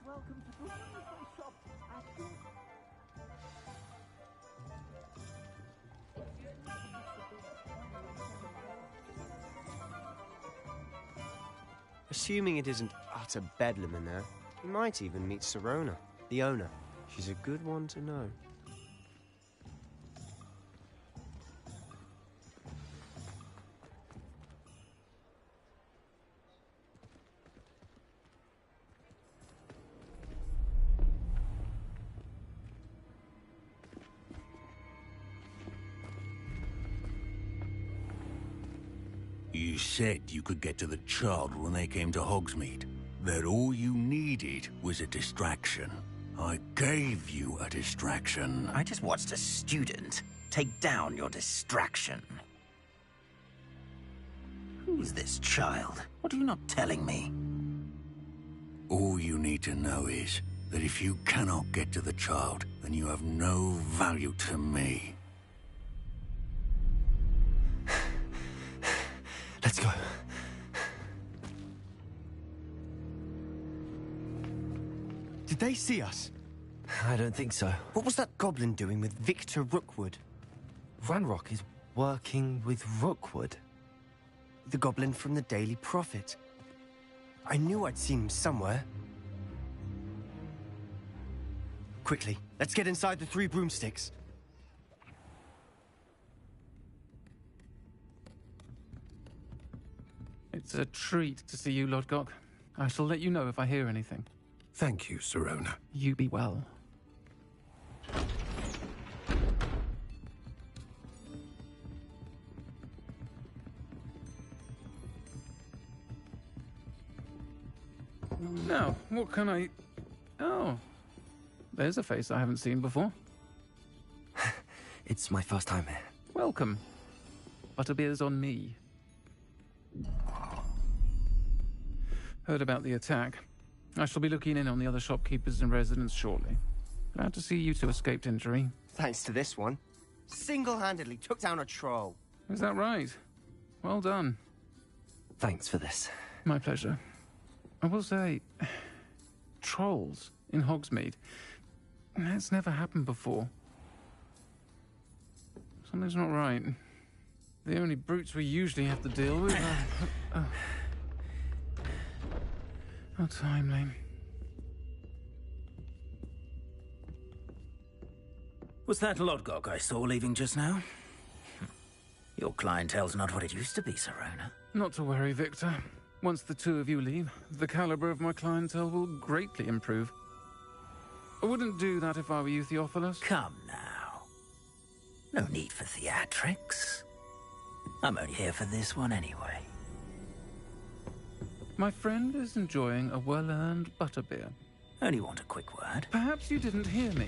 welcome to the wonderful shop at your... Assuming it isn't utter bedlam in there, you might even meet Sirona, the owner. She's a good one to know. You said you could get to the child when they came to Hogsmeade. That all you needed was a distraction. I gave you a distraction. I just watched a student take down your distraction. Who's this child? What are you not telling me? All you need to know is that if you cannot get to the child, then you have no value to me. Let's go. Did they see us? I don't think so. What was that goblin doing with Victor Rookwood? Ranrock is working with Rookwood. The goblin from the Daily Prophet. I knew I'd seen him somewhere. Quickly, let's get inside the 3 broomsticks. It's a treat to see you, Lodgok. I shall let you know if I hear anything. Thank you, Sirona. You be well. Now, what can I... Oh, there's a face I haven't seen before. It's my first time here. Welcome. Butterbeer's on me. Heard about the attack. I shall be looking in on the other shopkeepers and residents shortly. Glad to see you two escaped injury. Thanks to this one. Single-handedly took down a troll. Is that right? Well done. Thanks for this. My pleasure. I will say, trolls in Hogsmeade. That's never happened before. Something's not right. The only brutes we usually have to deal with are... How timely. Was that Lodgok I saw leaving just now? Your clientele's not what it used to be, Sirona. Not to worry, Victor. Once the 2 of you leave, the caliber of my clientele will greatly improve. I wouldn't do that if I were you, Theophilus. Come now. No need for theatrics. I'm only here for this one anyway. My friend is enjoying a well-earned butterbeer. Only want a quick word. Perhaps you didn't hear me.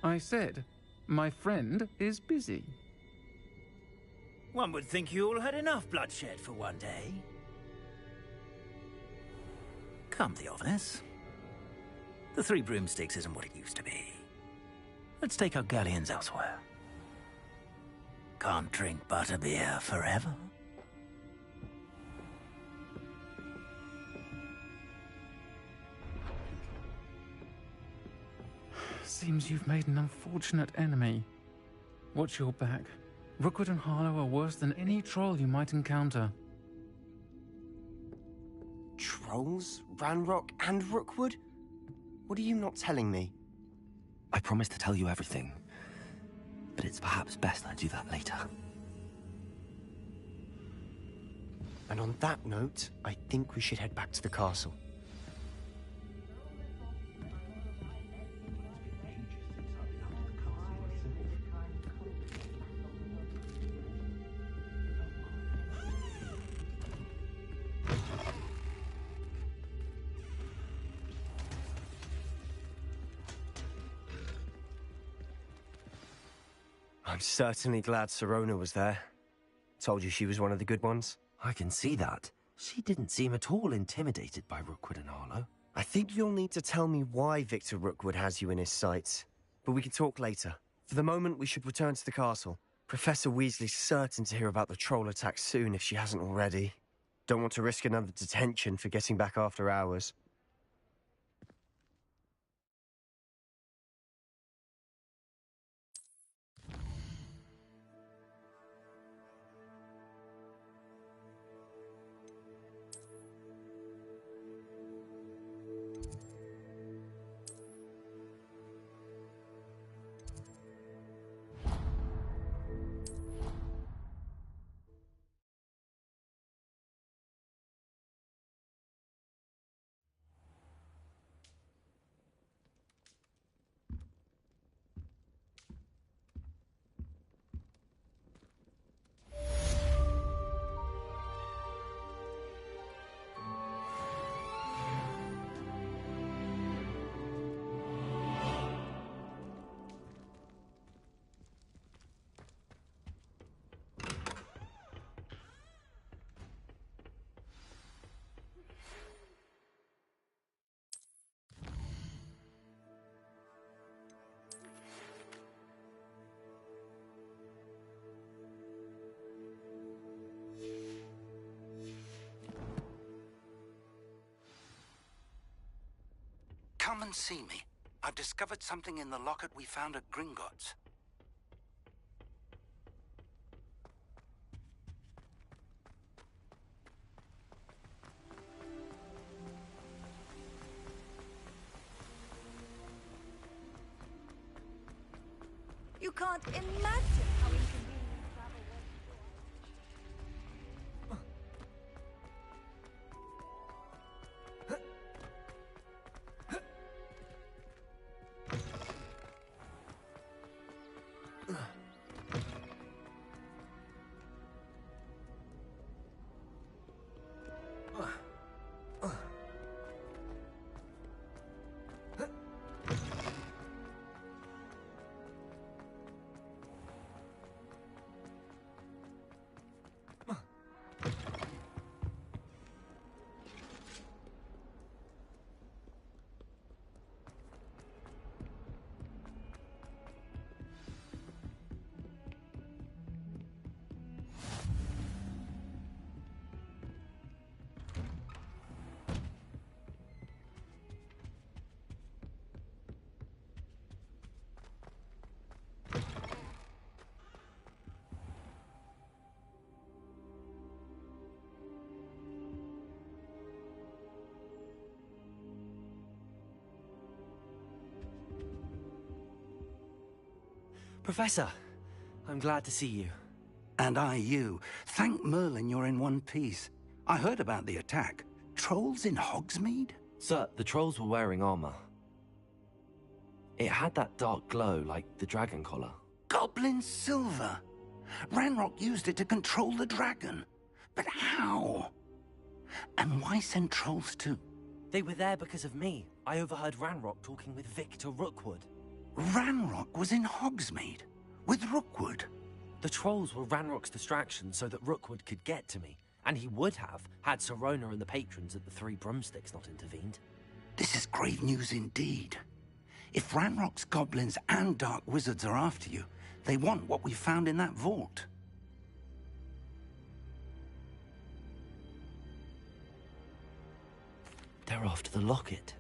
I said, my friend is busy. One would think you all had enough bloodshed for one day. Come, Theophilus. The 3 broomsticks isn't what it used to be. Let's take our galleons elsewhere. Can't drink butterbeer forever. Seems you've made an unfortunate enemy. Watch your back. Rookwood and Harlow are worse than any troll you might encounter. Trolls? Ranrock and Rookwood? What are you not telling me? I promised to tell you everything, but it's perhaps best I do that later. And on that note, I think we should head back to the castle. I'm certainly glad Sirona was there. Told you she was one of the good ones. I can see that. She didn't seem at all intimidated by Rookwood and Harlow. I think you'll need to tell me why Victor Rookwood has you in his sights. But we can talk later. For the moment, we should return to the castle. Professor Weasley's certain to hear about the troll attack soon if she hasn't already. Don't want to risk another detention for getting back after hours. Come and see me. I've discovered something in the locket we found at Gringotts. You can't imagine how inconvenient travel was. Professor, I'm glad to see you. And I you. Thank Merlin you're in one piece. I heard about the attack. Trolls in Hogsmeade? Sir, the trolls were wearing armor. It had that dark glow like the dragon collar. Goblin silver. Ranrock used it to control the dragon. But how? And why send trolls too? They were there because of me. I overheard Ranrock talking with Victor Rookwood. Ranrock was in Hogsmeade with Rookwood. The trolls were Ranrock's distraction so that Rookwood could get to me, and he would have had Sirona and the patrons at the Three Broomsticks not intervened. This is grave news indeed. If Ranrock's goblins and dark wizards are after you, they want what we found in that vault. They're after the locket.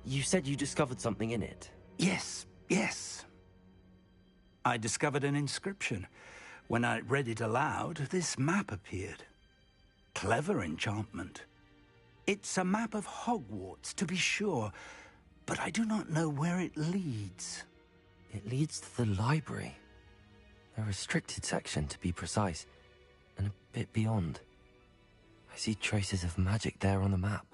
You said you discovered something in it. Yes. I discovered an inscription. When I read it aloud, this map appeared. Clever enchantment. It's a map of Hogwarts, to be sure, but I do not know where it leads. It leads to the library. A restricted section, to be precise, and a bit beyond. I see traces of magic there on the map.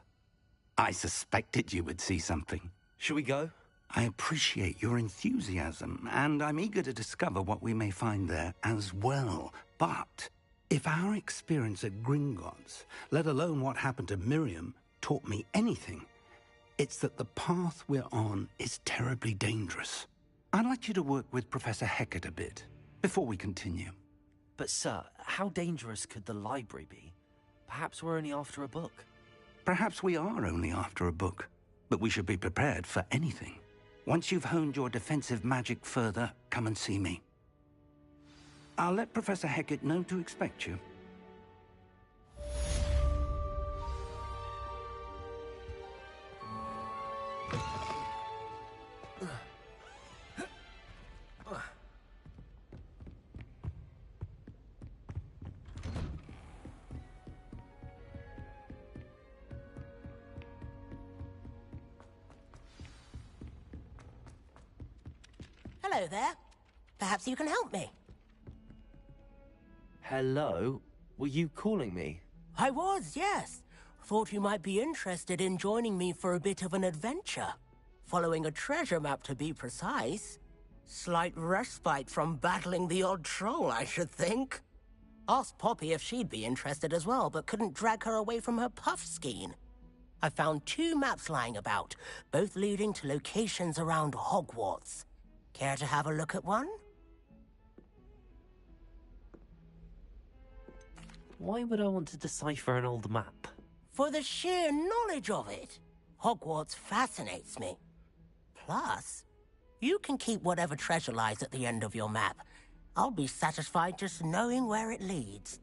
I suspected you would see something. Shall we go? I appreciate your enthusiasm, and I'm eager to discover what we may find there as well. But if our experience at Gringotts, let alone what happened to Miriam, taught me anything, it's that the path we're on is terribly dangerous. I'd like you to work with Professor Hecat a bit, before we continue. But sir, how dangerous could the library be? Perhaps we're only after a book. Perhaps we are only after a book, but we should be prepared for anything. Once you've honed your defensive magic further, come and see me. I'll let Professor Hecat know to expect you. Hello there. Perhaps you can help me. Hello? Were you calling me? I was, yes. Thought you might be interested in joining me for a bit of an adventure. Following a treasure map, to be precise. Slight respite from battling the odd troll, I should think. Asked Poppy if she'd be interested as well, but couldn't drag her away from her puff skein. I found 2 maps lying about, both leading to locations around Hogwarts. Care to have a look at one? Why would I want to decipher an old map? For the sheer knowledge of it. Hogwarts fascinates me. Plus, you can keep whatever treasure lies at the end of your map. I'll be satisfied just knowing where it leads.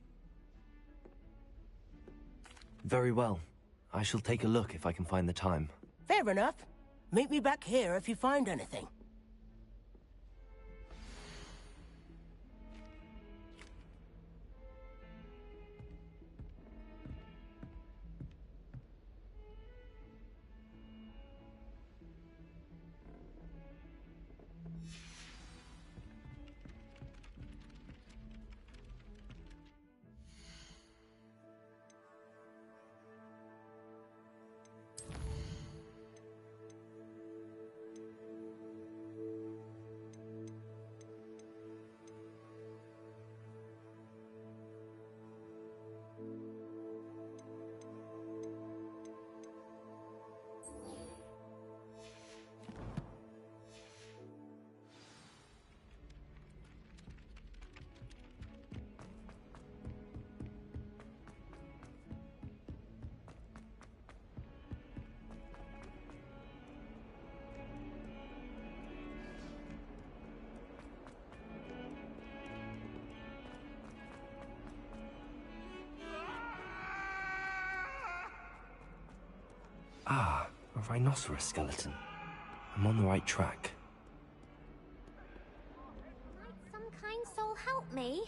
Very well. I shall take a look if I can find the time. Fair enough. Meet me back here if you find anything. Ah, a rhinoceros skeleton. I'm on the right track. Might some kind soul help me?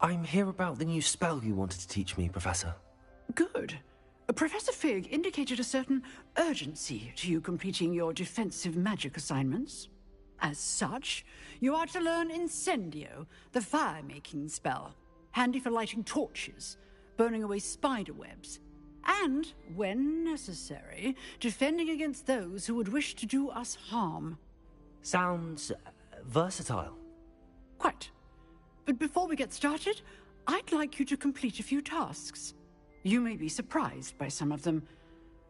I'm here about the new spell you wanted to teach me, Professor. Good. Professor Fig indicated a certain urgency to you completing your defensive magic assignments. As such, you are to learn Incendio, the fire-making spell, handy for lighting torches, burning away spider webs, and, when necessary, defending against those who would wish to do us harm. Sounds versatile. Quite. But before we get started, I'd like you to complete a few tasks. You may be surprised by some of them.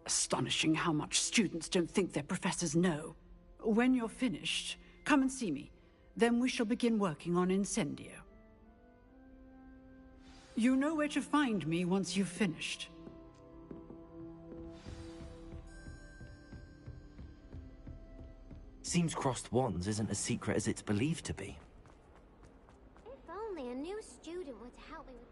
Astonishing how much students don't think their professors know. When you're finished, come and see me. Then we shall begin working on Incendio. You know where to find me once you've finished. Seems crossed wands isn't as secret as it's believed to be. If only a new student would help me with...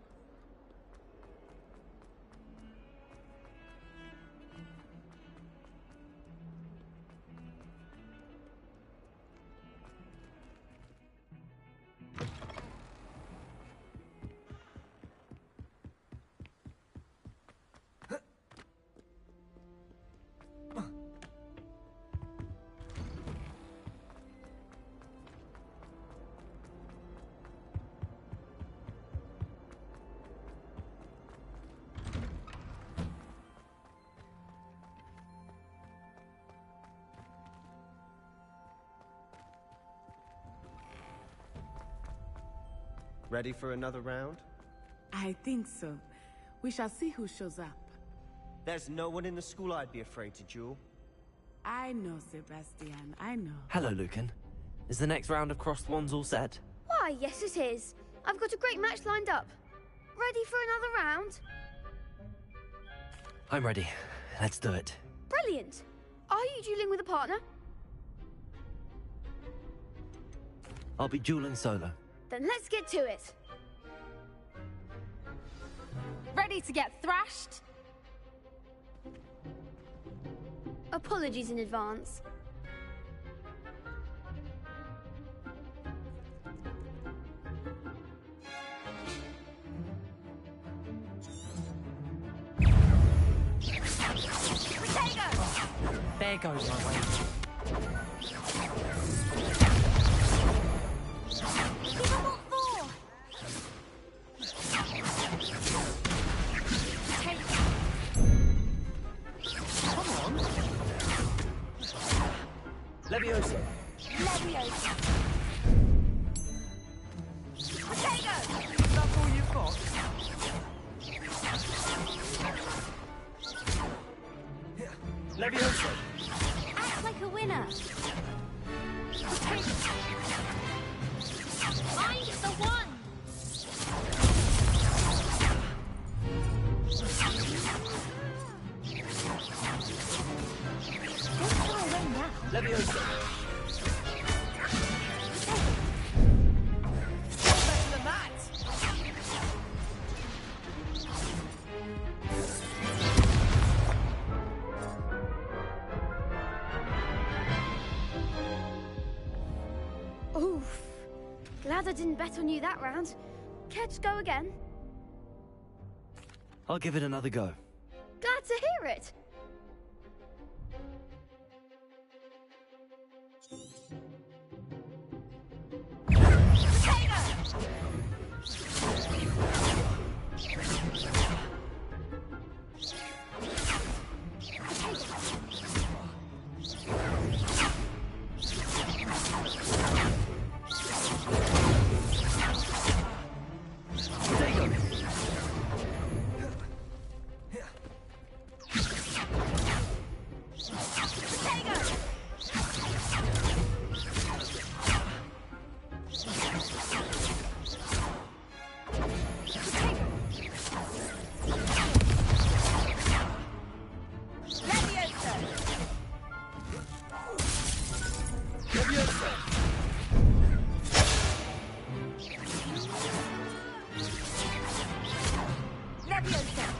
Ready for another round? I think so. We shall see who shows up. There's no one in the school I'd be afraid to duel. I know, Sebastian, I know. Hello, Lucan. Is the next round of crossed wands all set? Why, yes it is. I've got a great match lined up. Ready for another round? I'm ready. Let's do it. Brilliant. Are you dueling with a partner? I'll be dueling solo. Then let's get to it. Ready to get thrashed? Apologies in advance. There goes my way. Give 'em what for? Come on. Leviosa. Leviosa. Potato! That's all you've got? Leviosa. Act like a winner. Potato. Find the one. Don't try to win now. Leviosa. Oof. Glad I didn't bet on you that round. Care to go again? I'll give it another go. Glad to hear it.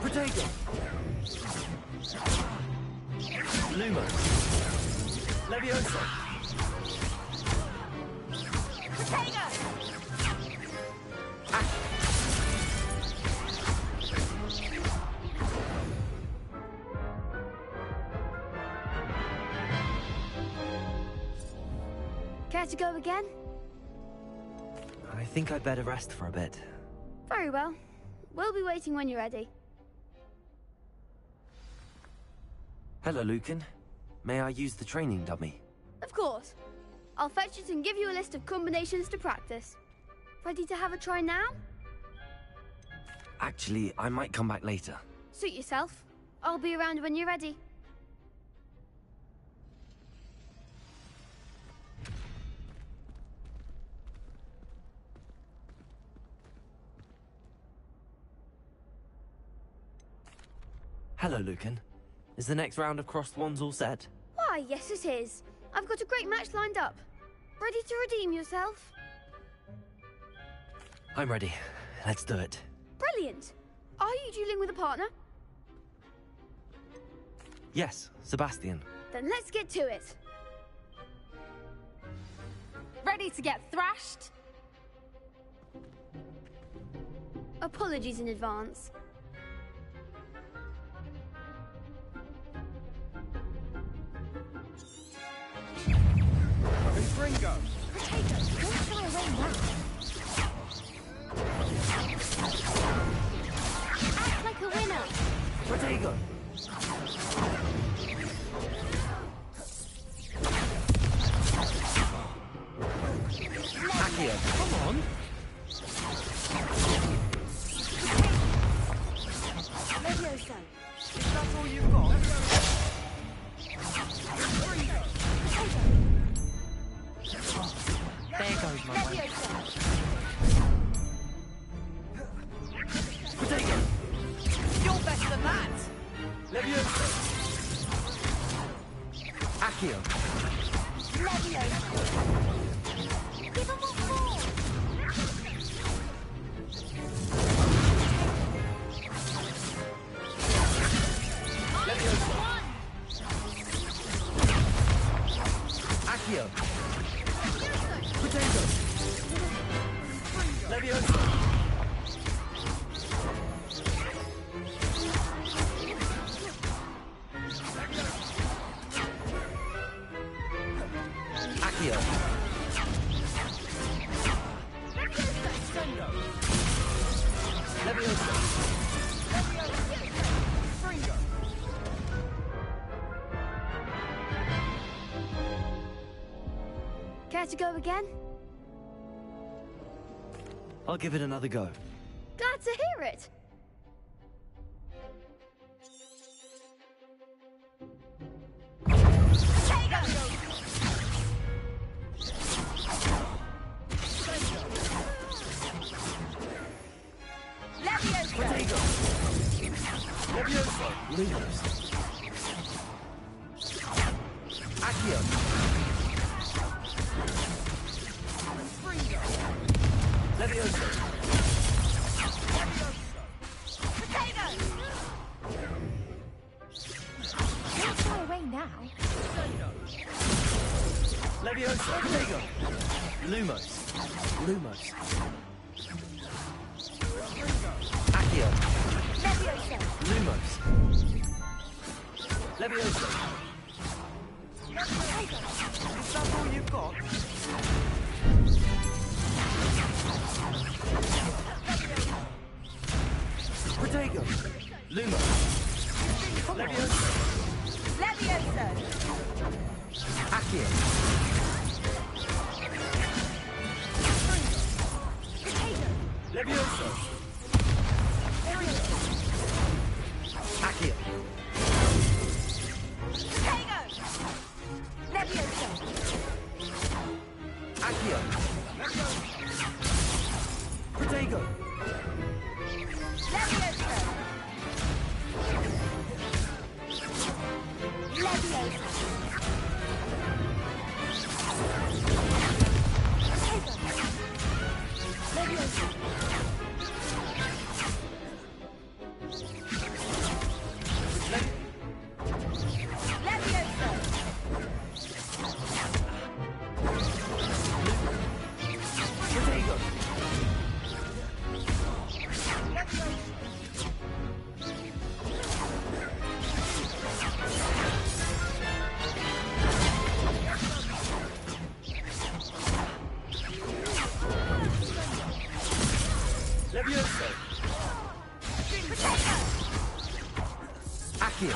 Protego! Luma! Leviosa! Protego! Care to go again? I think I'd better rest for a bit. Very well. We'll be waiting when you're ready. Hello, Lucan. May I use the training dummy? Of course. I'll fetch it and give you a list of combinations to practice. Ready to have a try now? Actually, I might come back later. Suit yourself. I'll be around when you're ready. Hello, Lucan. Is the next round of crossed wands all set? Why, yes it is. I've got a great match lined up. Ready to redeem yourself? I'm ready. Let's do it. Brilliant. Are you dueling with a partner? Yes, Sebastian. Then let's get to it. Ready to get thrashed? Apologies in advance. Ringo! Potato, don't try away now. Act like a winner. Protego! Accio, come on! Leviosa. Is that all you've got? There goes my way. Protego! You're better than that! Leviosa! Accio! Leviosa. Give him what for? Leviosa! Accio! Protego! Leviosa! Leviosa. Fringo. Care to go again? I'll give it another go. Glad to hear it. Protego. Leviosa. Lumos. Accio. Leviosa. Don't fly away now. Leviosa. Protego. Lumos. Lumos. Accio. Lumos. Leviosa. Is that all you've got? Protego. Lumos. Leviosa. Accio. Leviosa. Accio. Accio. Protego. Protego. Leviosa. Accio.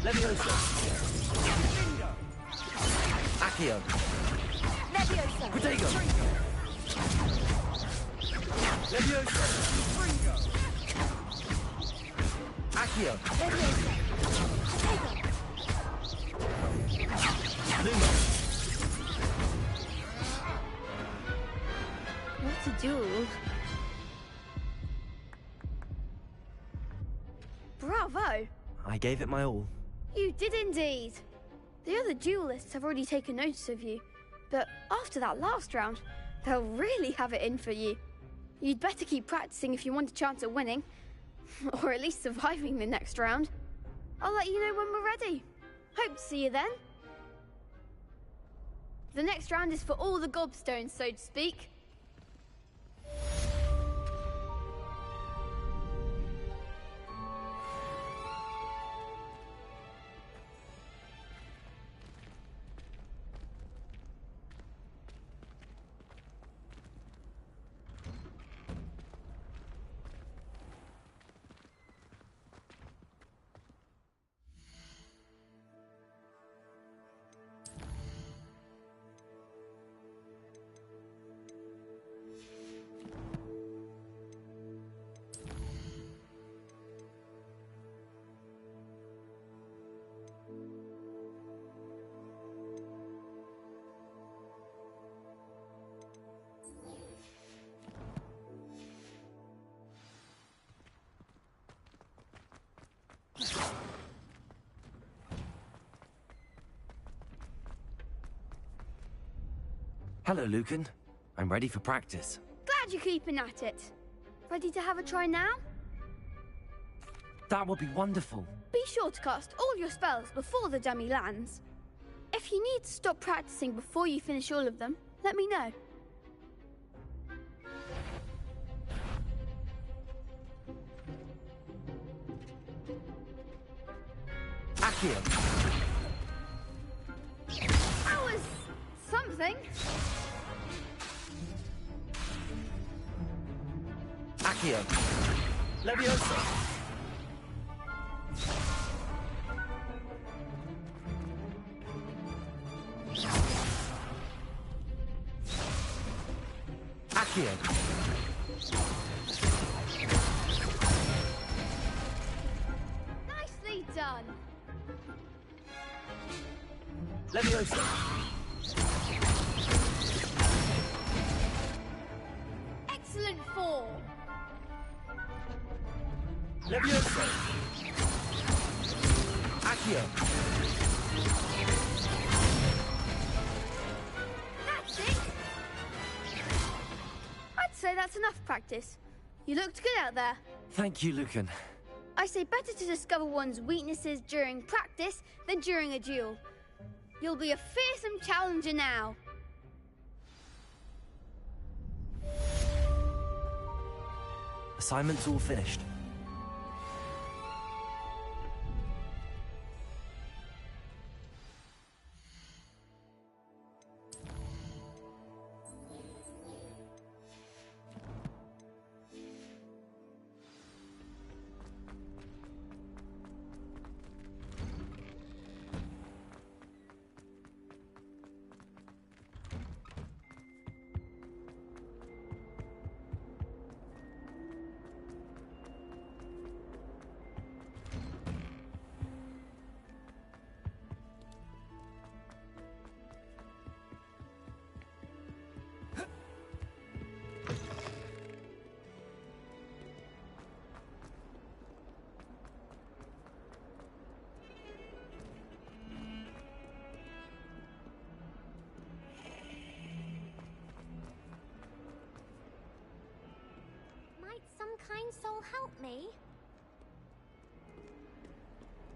Leviosa. Accio. Protego. Leviosa. Accio. Lumos. What a duel. Bravo! I gave it my all. You did indeed. The other duelists have already taken notice of you, but after that last round, they'll really have it in for you. You'd better keep practicing if you want a chance at winning, or at least surviving the next round. I'll let you know when we're ready. Hope to see you then. The next round is for all the gobstones, so to speak. Hello, Lucan. I'm ready for practice. Glad you're keeping at it. Ready to have a try now? That would be wonderful. Be sure to cast all your spells before the dummy lands. If you need to stop practicing before you finish all of them, let me know. Accio. That was something. something. Accio. Leviosa. Accio. Nicely done. Leviosa. Excellent form. Leviosa. Accio. That's it. I'd say that's enough practice. You looked good out there. Thank you, Lucan. I say better to discover one's weaknesses during practice than during a duel. You'll be a fearsome challenger now. Assignment's all finished. Might some kind soul help me?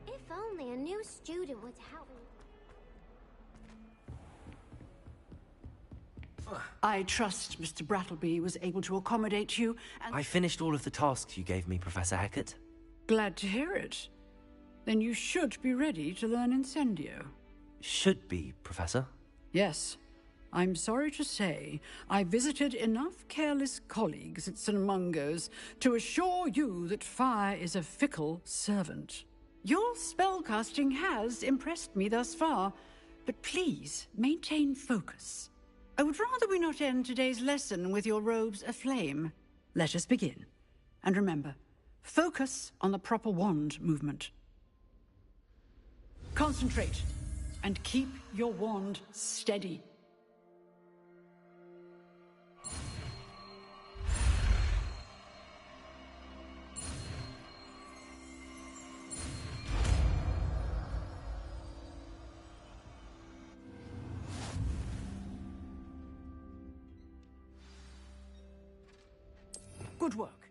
If only a new student would help me. I trust Mr. Brattleby was able to accommodate you, and... I finished all of the tasks you gave me, Professor Hecat. Glad to hear it. Then you should be ready to learn Incendio. Should be, Professor. Yes. I'm sorry to say, I visited enough careless colleagues at St. Mungo's to assure you that fire is a fickle servant. Your spellcasting has impressed me thus far, but please maintain focus. I would rather we not end today's lesson with your robes aflame. Let us begin. And remember, focus on the proper wand movement. Concentrate, and keep your wand steady. Good work.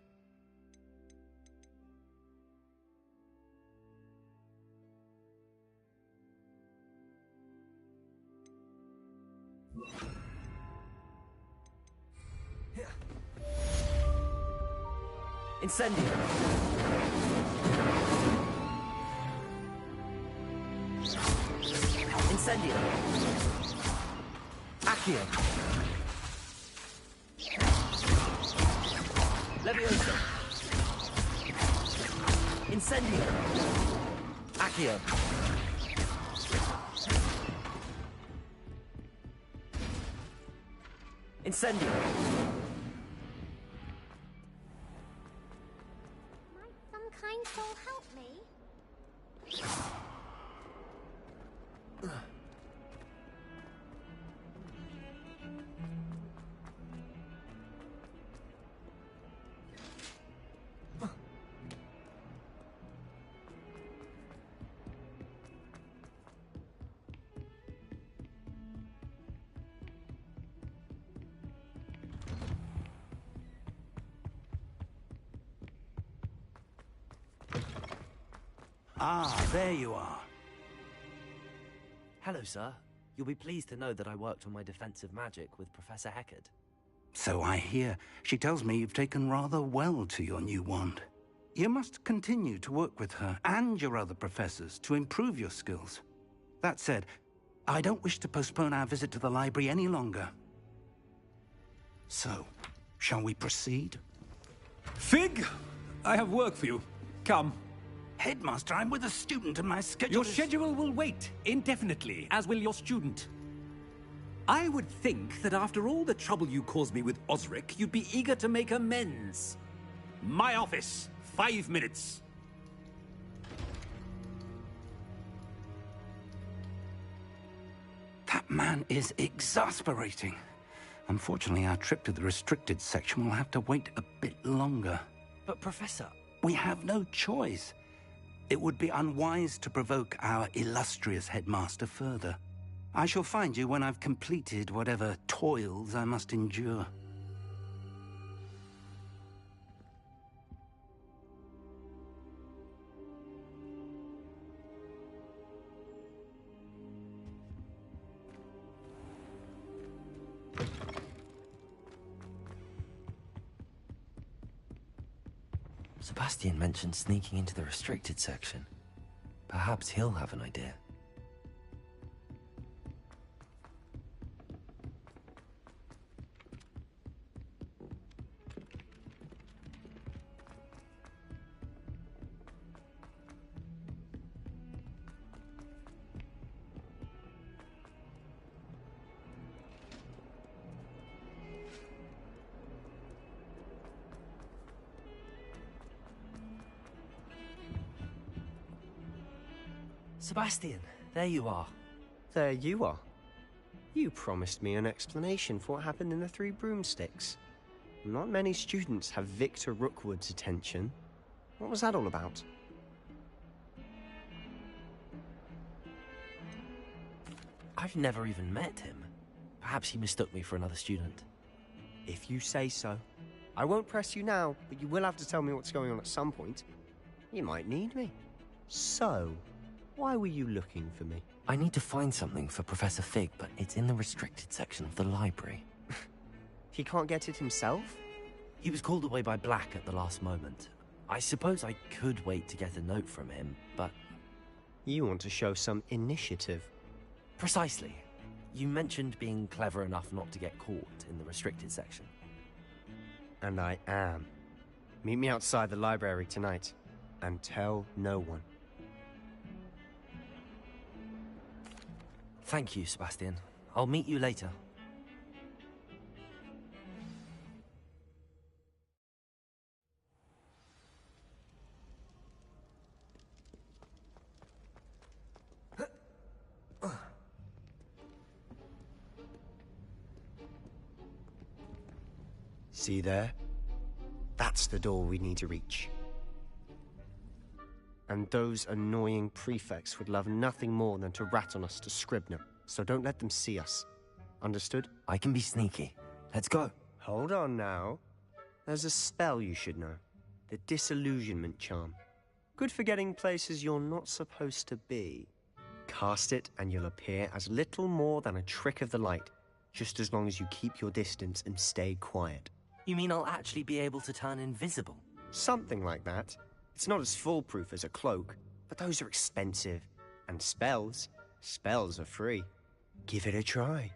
Incendio. Incendio. Accio. Leviosa. Incendio. Accio. Incendio. Might some kind soul help me? Ah, there you are. Hello, sir. You'll be pleased to know that I worked on my defensive magic with Professor Hecat. So I hear. She tells me you've taken rather well to your new wand. You must continue to work with her and your other professors to improve your skills. That said, I don't wish to postpone our visit to the library any longer. So, shall we proceed? Fig! I have work for you. Come. Headmaster, I'm with a student and my schedule Your schedule will wait indefinitely, as will your student. I would think that after all the trouble you caused me with Osric, you'd be eager to make amends. My office. 5 minutes. That man is exasperating. Unfortunately, our trip to the restricted section will have to wait a bit longer. But, Professor... We have no choice. It would be unwise to provoke our illustrious headmaster further. I shall find you when I've completed whatever toils I must endure. Sebastian mentioned sneaking into the restricted section. Perhaps he'll have an idea. Sebastian, there you are. There you are. You promised me an explanation for what happened in the Three Broomsticks. Not many students have Victor Rookwood's attention. What was that all about? I've never even met him. Perhaps he mistook me for another student. If you say so. I won't press you now, but you will have to tell me what's going on at some point. You might need me. So, why were you looking for me? I need to find something for Professor Fig, but it's in the restricted section of the library. He can't get it himself? He was called away by Black at the last moment. I suppose I could wait to get a note from him, but... You want to show some initiative. Precisely. You mentioned being clever enough not to get caught in the restricted section. And I am. Meet me outside the library tonight, and tell no one. Thank you, Sebastian. I'll meet you later. See there? That's the door we need to reach. And those annoying prefects would love nothing more than to rat on us to Scribner, so don't let them see us. Understood? I can be sneaky. Let's go. Hold on now. There's a spell you should know. The Disillusionment Charm. Good for getting places you're not supposed to be. Cast it and you'll appear as little more than a trick of the light, just as long as you keep your distance and stay quiet. You mean I'll actually be able to turn invisible? Something like that. It's not as foolproof as a cloak, but those are expensive. And spells are free. Give it a try.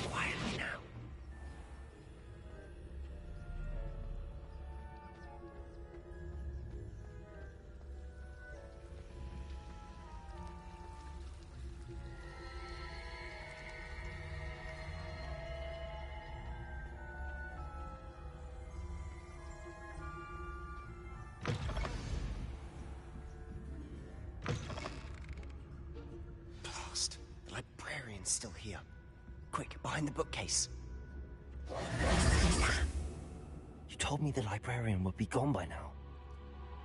Quietly now. Blast. The librarian's still here. Quick, behind the bookcase. You told me the librarian would be gone by now.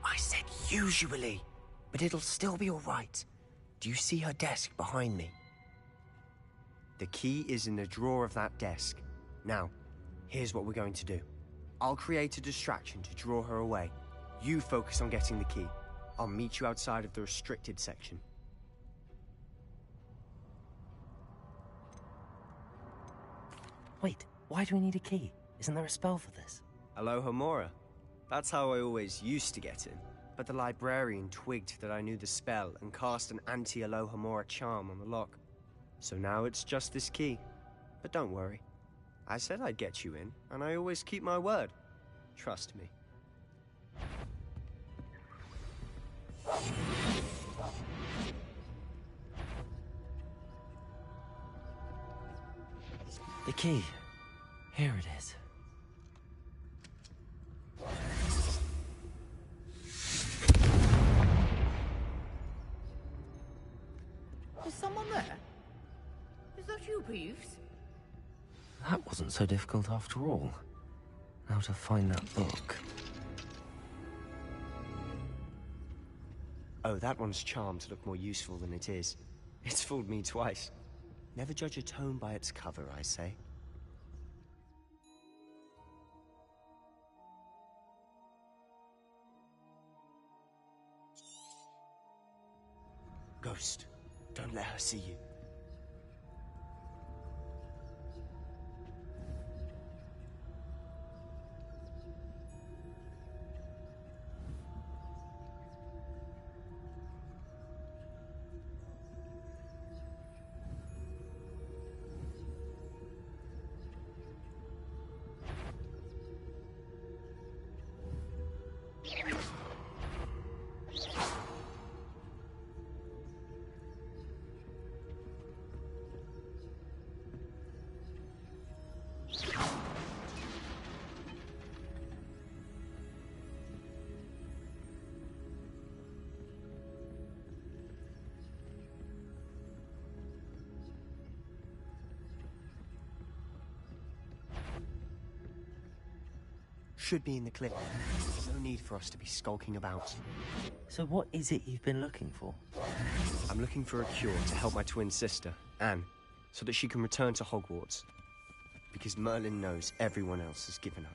I said usually, but it'll still be all right. Do you see her desk behind me? The key is in the drawer of that desk. Now, here's what we're going to do. I'll create a distraction to draw her away. You focus on getting the key. I'll meet you outside of the restricted section. Wait, why do we need a key? Isn't there a spell for this? Alohomora. That's how I always used to get in. But the librarian twigged that I knew the spell and cast an anti-Alohomora charm on the lock. So now it's just this key. But don't worry. I said I'd get you in, and I always keep my word. Trust me. The key. Here it is. Is someone there? Is that you, Peeves? That wasn't so difficult after all. Now to find that book. Oh, that one's charmed to look more useful than it is. It's fooled me twice. Never judge a tome by its cover, I say. Ghost, don't let her see you. Should be in the clip. No need for us to be skulking about. So what is it you've been looking for? I'm looking for a cure to help my twin sister, Anne, so that she can return to Hogwarts. Because Merlin knows everyone else has given up.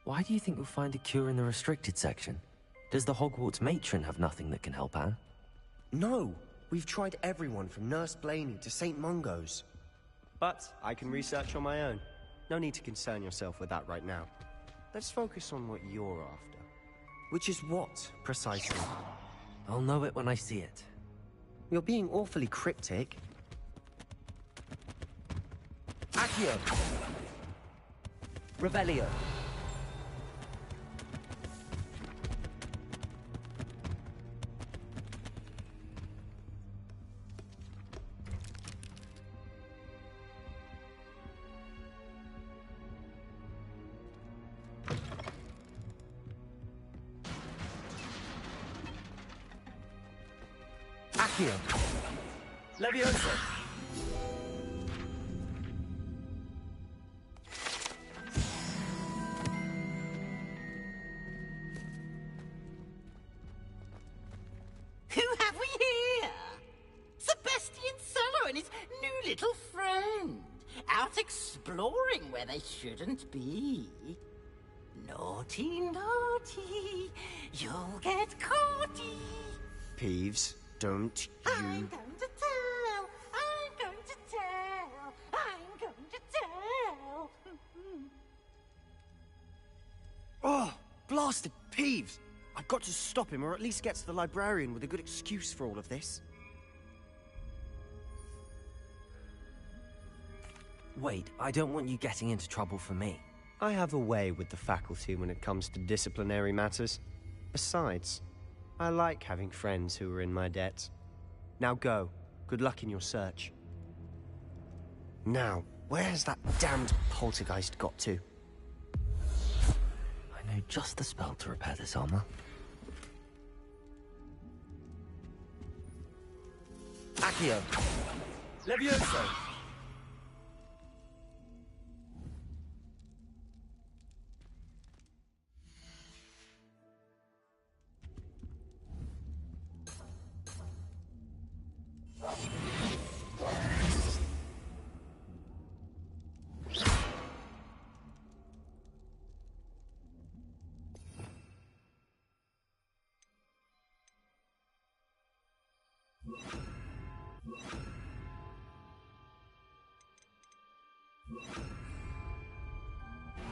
Why do you think we'll find a cure in the restricted section? Does the Hogwarts matron have nothing that can help Anne? No! We've tried everyone from Nurse Blaney to St. Mungo's. But I can research on my own. No need to concern yourself with that right now. Let's focus on what you're after. Which is what, precisely? I'll know it when I see it. You're being awfully cryptic. Accio! Revelio! Accio! Levioso! Who have we here? Sebastian Sallow and his new little friend. Out exploring where they shouldn't be. Naughty, naughty. You'll get caughty. Peeves, don't you... I'm going to tell. I'm going to tell. I'm going to tell. Oh, blasted Peeves! I've got to stop him, or at least get to the librarian with a good excuse for all of this. Wait, I don't want you getting into trouble for me. I have a way with the faculty when it comes to disciplinary matters. Besides, I like having friends who are in my debt. Now go. Good luck in your search. Now, where has that damned poltergeist got to? I know just the spell to repair this armor. Accio! Levioso!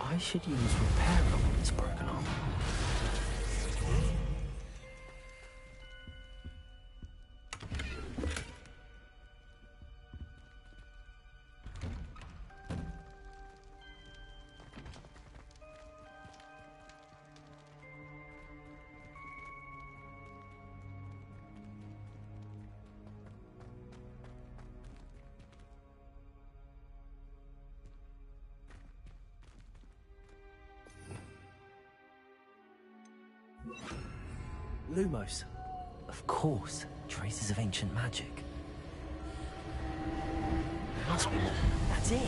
I should use repair on this broken arm. Lumos. Of course, traces of ancient magic. There must be more. That's it.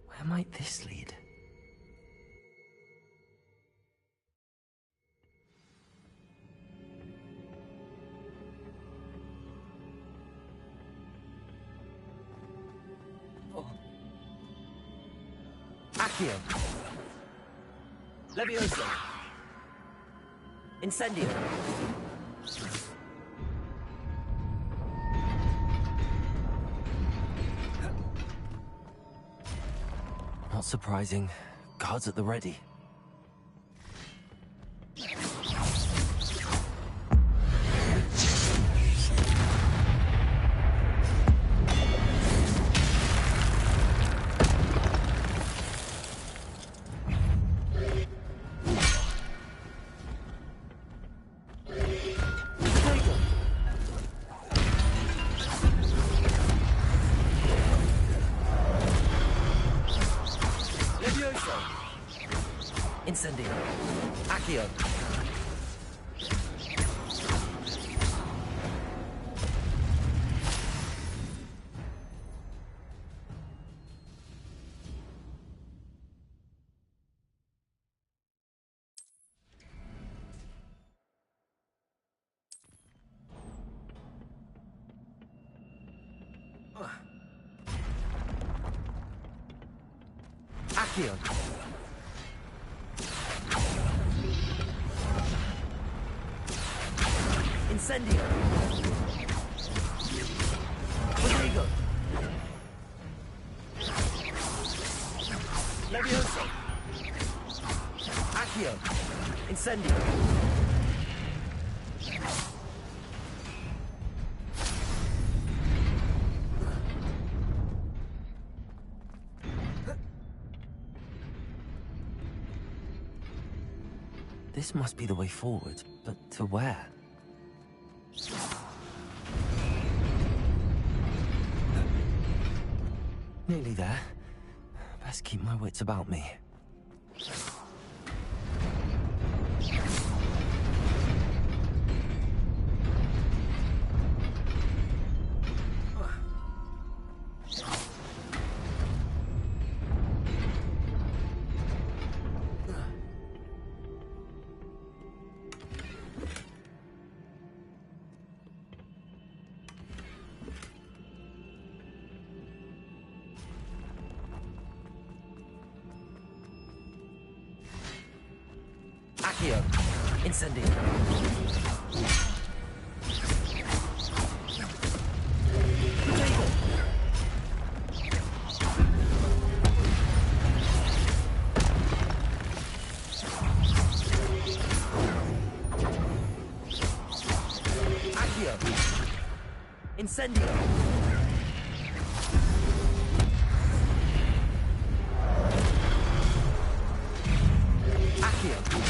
Where might this lead? Accio! Levioso! Incendio! Not surprising. Guards at the ready. Incendio. Accio. Accio. Incendio! Rodrigo! Levioso! Accio! Incendio! This must be the way forward, but to where? Nearly there. Best keep my wits about me. Accio. Incendio. Rodrigo. Incendio! Accio!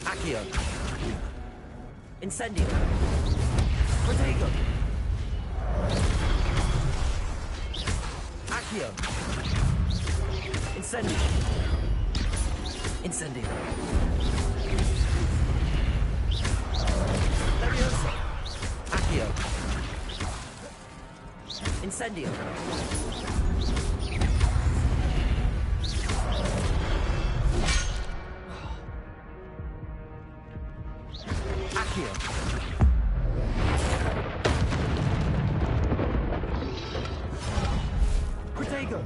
Accio. Incendio. Protego. Accio. Incendio. Incendio. Levioso. Accio. Incendio. Accio. Protego.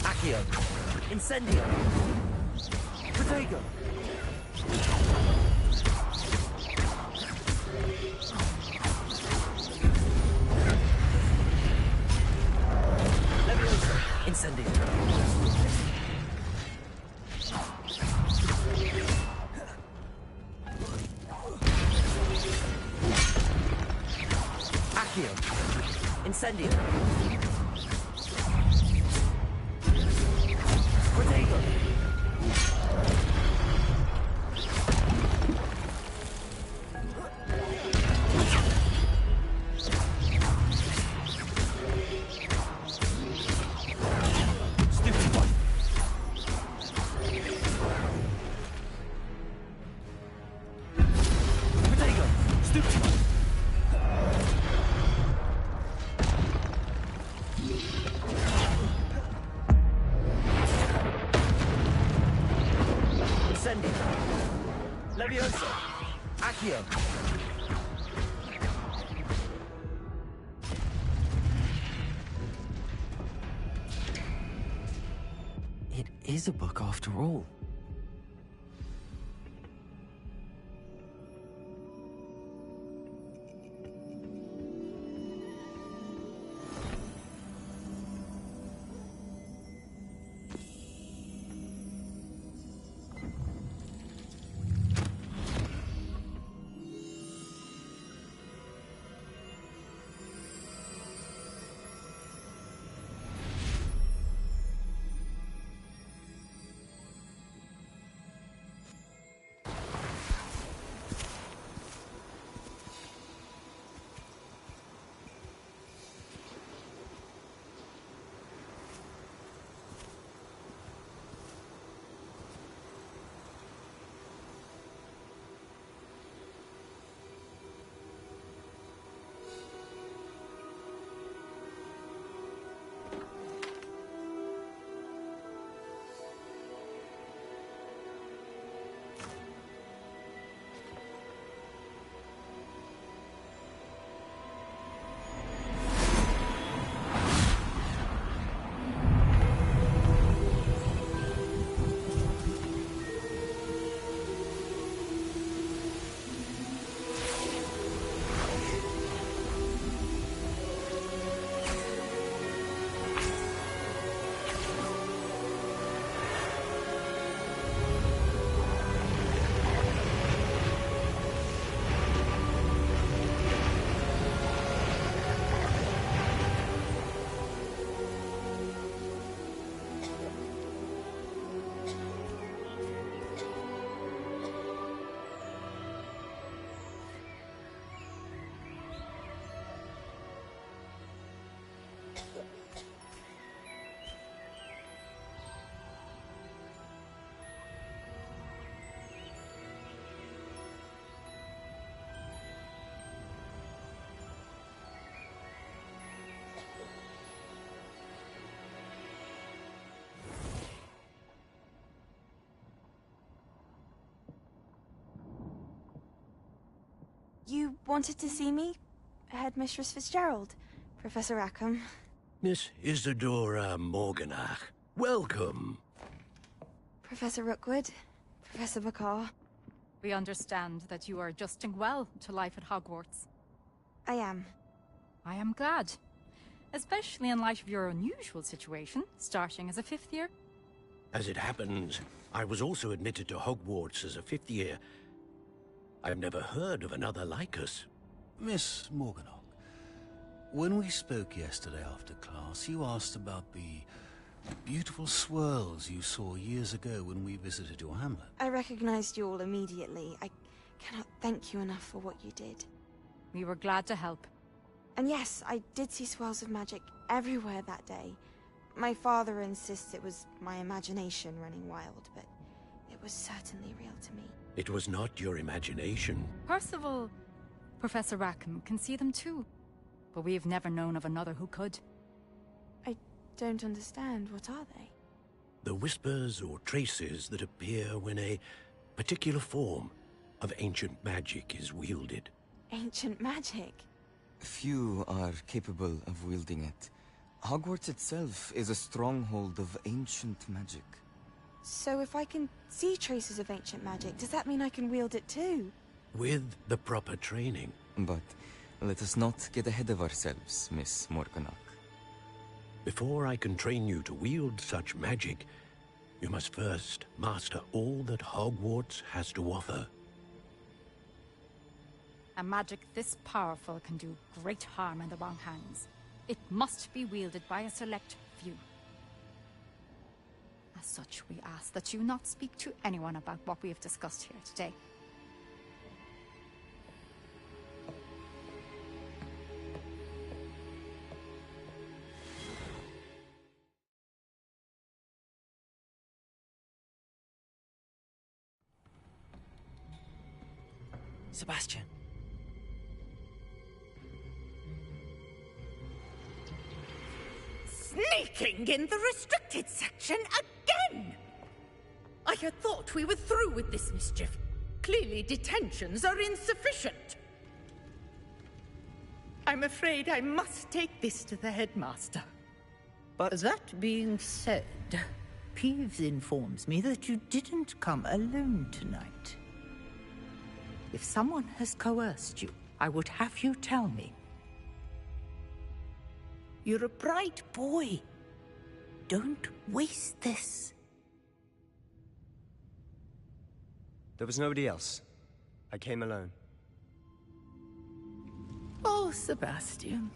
Accio. Incendio. Protego. Levioso. Incendio. Accio. Incendio. Protego. Stupid one. Protego. Stupid one. Incendio. Levioso. Accio. It is a book after all. You wanted to see me? Headmistress Fitzgerald, Professor Rackham. Miss Isadora Morganach, welcome. Professor Rookwood, Professor Bakar. We understand that you are adjusting well to life at Hogwarts. I am. I am glad. Especially in light of your unusual situation, starting as a 5th year. As it happens, I was also admitted to Hogwarts as a 5th year. I've never heard of another like us. Miss Morganach, when we spoke yesterday after class, you asked about the beautiful swirls you saw years ago when we visited your hamlet. I recognized you all immediately. I cannot thank you enough for what you did. We were glad to help. And yes, I did see swirls of magic everywhere that day. My father insists it was my imagination running wild, but it was certainly real to me. It was not your imagination. Percival, Professor Rackham can see them too. But we have never known of another who could. I don't understand. What are they? The whispers or traces that appear when a particular form of ancient magic is wielded. Ancient magic? Few are capable of wielding it. Hogwarts itself is a stronghold of ancient magic. So if I can see traces of ancient magic, does that mean I can wield it too? With the proper training. But let us not get ahead of ourselves, Miss Morganach. Before I can train you to wield such magic, you must first master all that Hogwarts has to offer. A magic this powerful can do great harm in the wrong hands. It must be wielded by a select few. As such, we ask that you not speak to anyone about what we have discussed here today. Sebastian. Sneaking in the restricted section again! I had thought we were through with this mischief. Clearly detentions are insufficient. I'm afraid I must take this to the headmaster. But that being said, Peeves informs me that you didn't come alone tonight. If someone has coerced you, I would have you tell me. You're a bright boy. Don't waste this. There was nobody else. I came alone. Oh, Sebastian.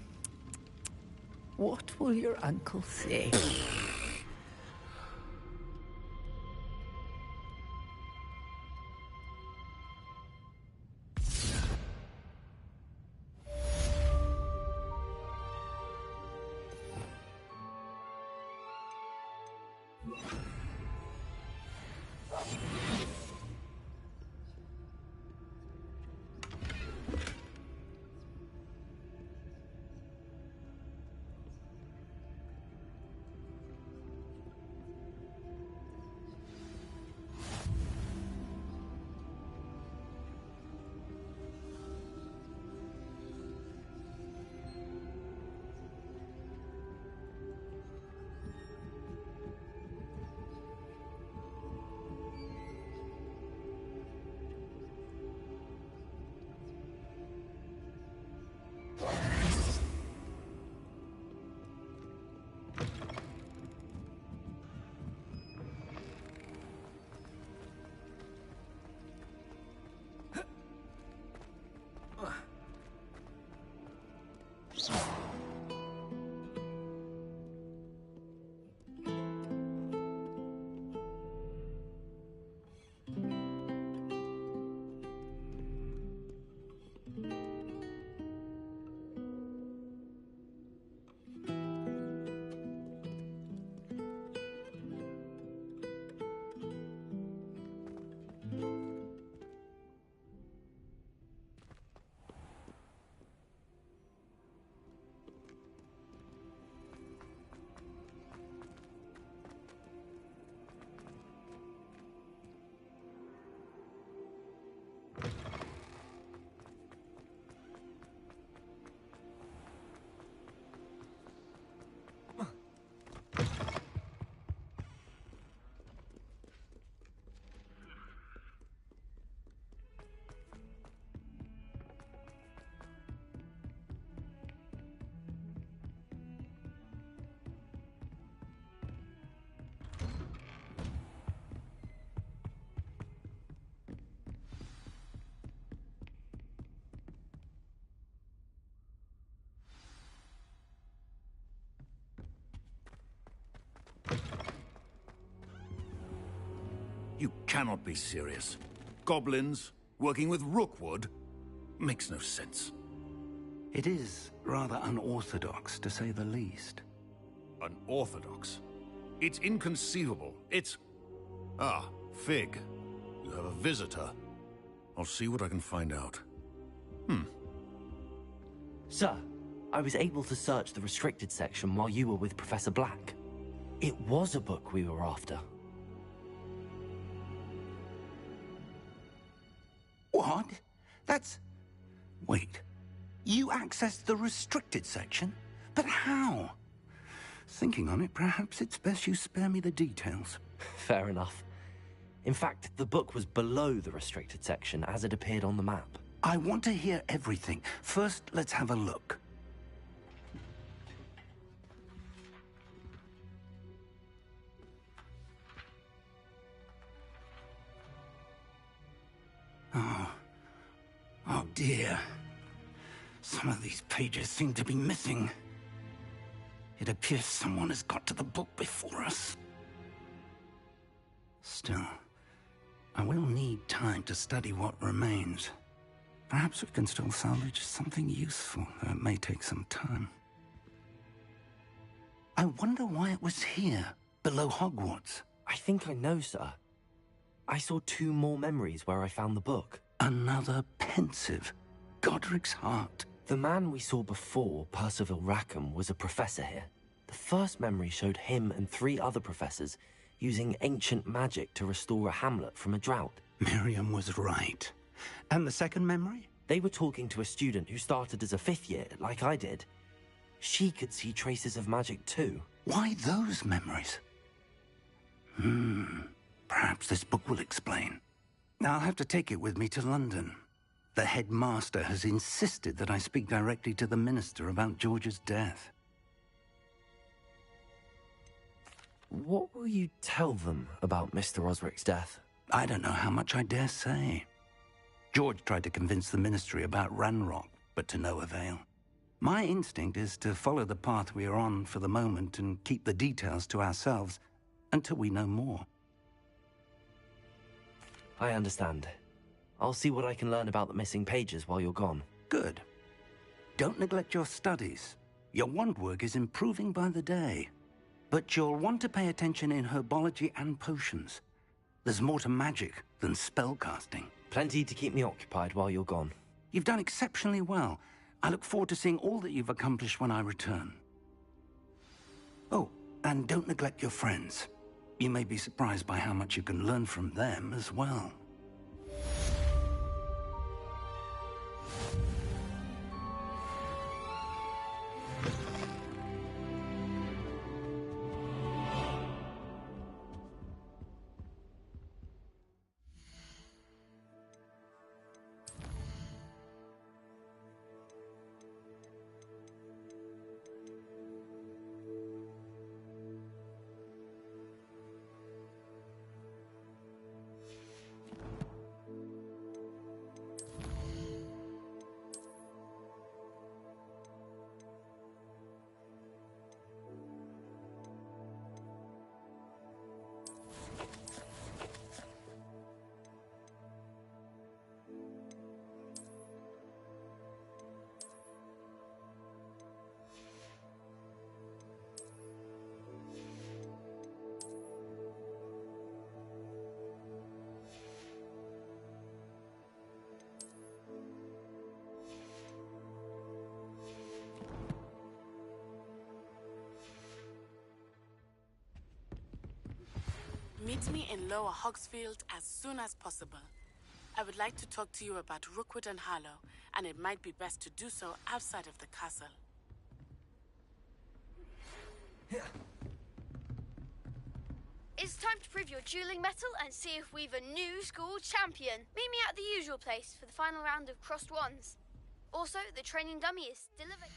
What will your uncle say? You cannot be serious. Goblins working with Rookwood? Makes no sense. It is rather unorthodox, to say the least. Unorthodox? It's inconceivable. It's... Ah, Fig. You have a visitor. I'll see what I can find out. Sir, I was able to search the restricted section while you were with Professor Black. It was a book we were after. What? That's... Wait. You accessed the restricted section? But how? Thinking on it, perhaps it's best you spare me the details. Fair enough. In fact, the book was below the restricted section as it appeared on the map. I want to hear everything. First, let's have a look. Oh dear. Some of these pages seem to be missing. It appears someone has got to the book before us. Still, I will need time to study what remains. Perhaps we can still salvage something useful, though it may take some time. I wonder why it was here, below Hogwarts. I think I know, sir. I saw 2 more memories where I found the book. Another pensive. Godric's heart. The man we saw before, Percival Rackham, was a professor here. The first memory showed him and 3 other professors using ancient magic to restore a hamlet from a drought. Miriam was right. And the second memory? They were talking to a student who started as a 5th year, like I did. She could see traces of magic too. Why those memories? Perhaps this book will explain. I'll have to take it with me to London. The headmaster has insisted that I speak directly to the minister about George's death. What will you tell them about Mr. Osric's death? I don't know how much I dare say. George tried to convince the ministry about Ranrock, but to no avail. My instinct is to follow the path we are on for the moment and keep the details to ourselves until we know more. I understand. I'll see what I can learn about the missing pages while you're gone. Good. Don't neglect your studies. Your wand work is improving by the day. But you'll want to pay attention in herbology and potions. There's more to magic than spellcasting. Plenty to keep me occupied while you're gone. You've done exceptionally well. I look forward to seeing all that you've accomplished when I return. Oh, and don't neglect your friends. You may be surprised by how much you can learn from them as well. Meet me in Lower Hogsfield as soon as possible. I would like to talk to you about Rookwood and Harlow, and it might be best to do so outside of the castle. It's time to prove your dueling mettle and see if we've a new school champion. Meet me at the usual place for the final round of crossed wands. Also, the training dummy is still available.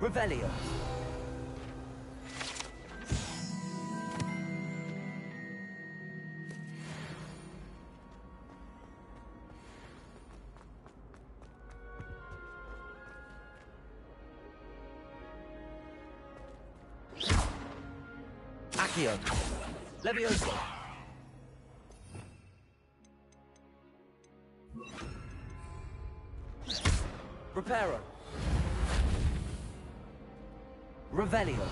Revelio. Accio. Levioso. Reparo. Revelio.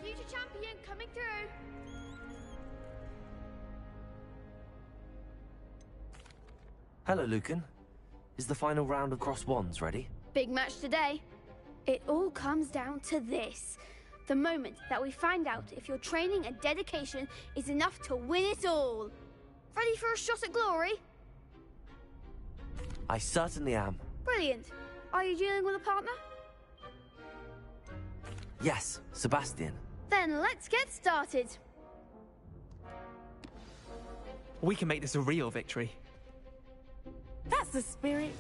Future champion coming through. Hello, Lucan. Is the final round of Cross Wands ready? Big match today. It all comes down to this. The moment that we find out if your training and dedication is enough to win it all. Ready for a shot at glory? I certainly am. Brilliant. Are you dealing with a partner? Yes, Sebastian. Then let's get started. We can make this a real victory. That's the spirit.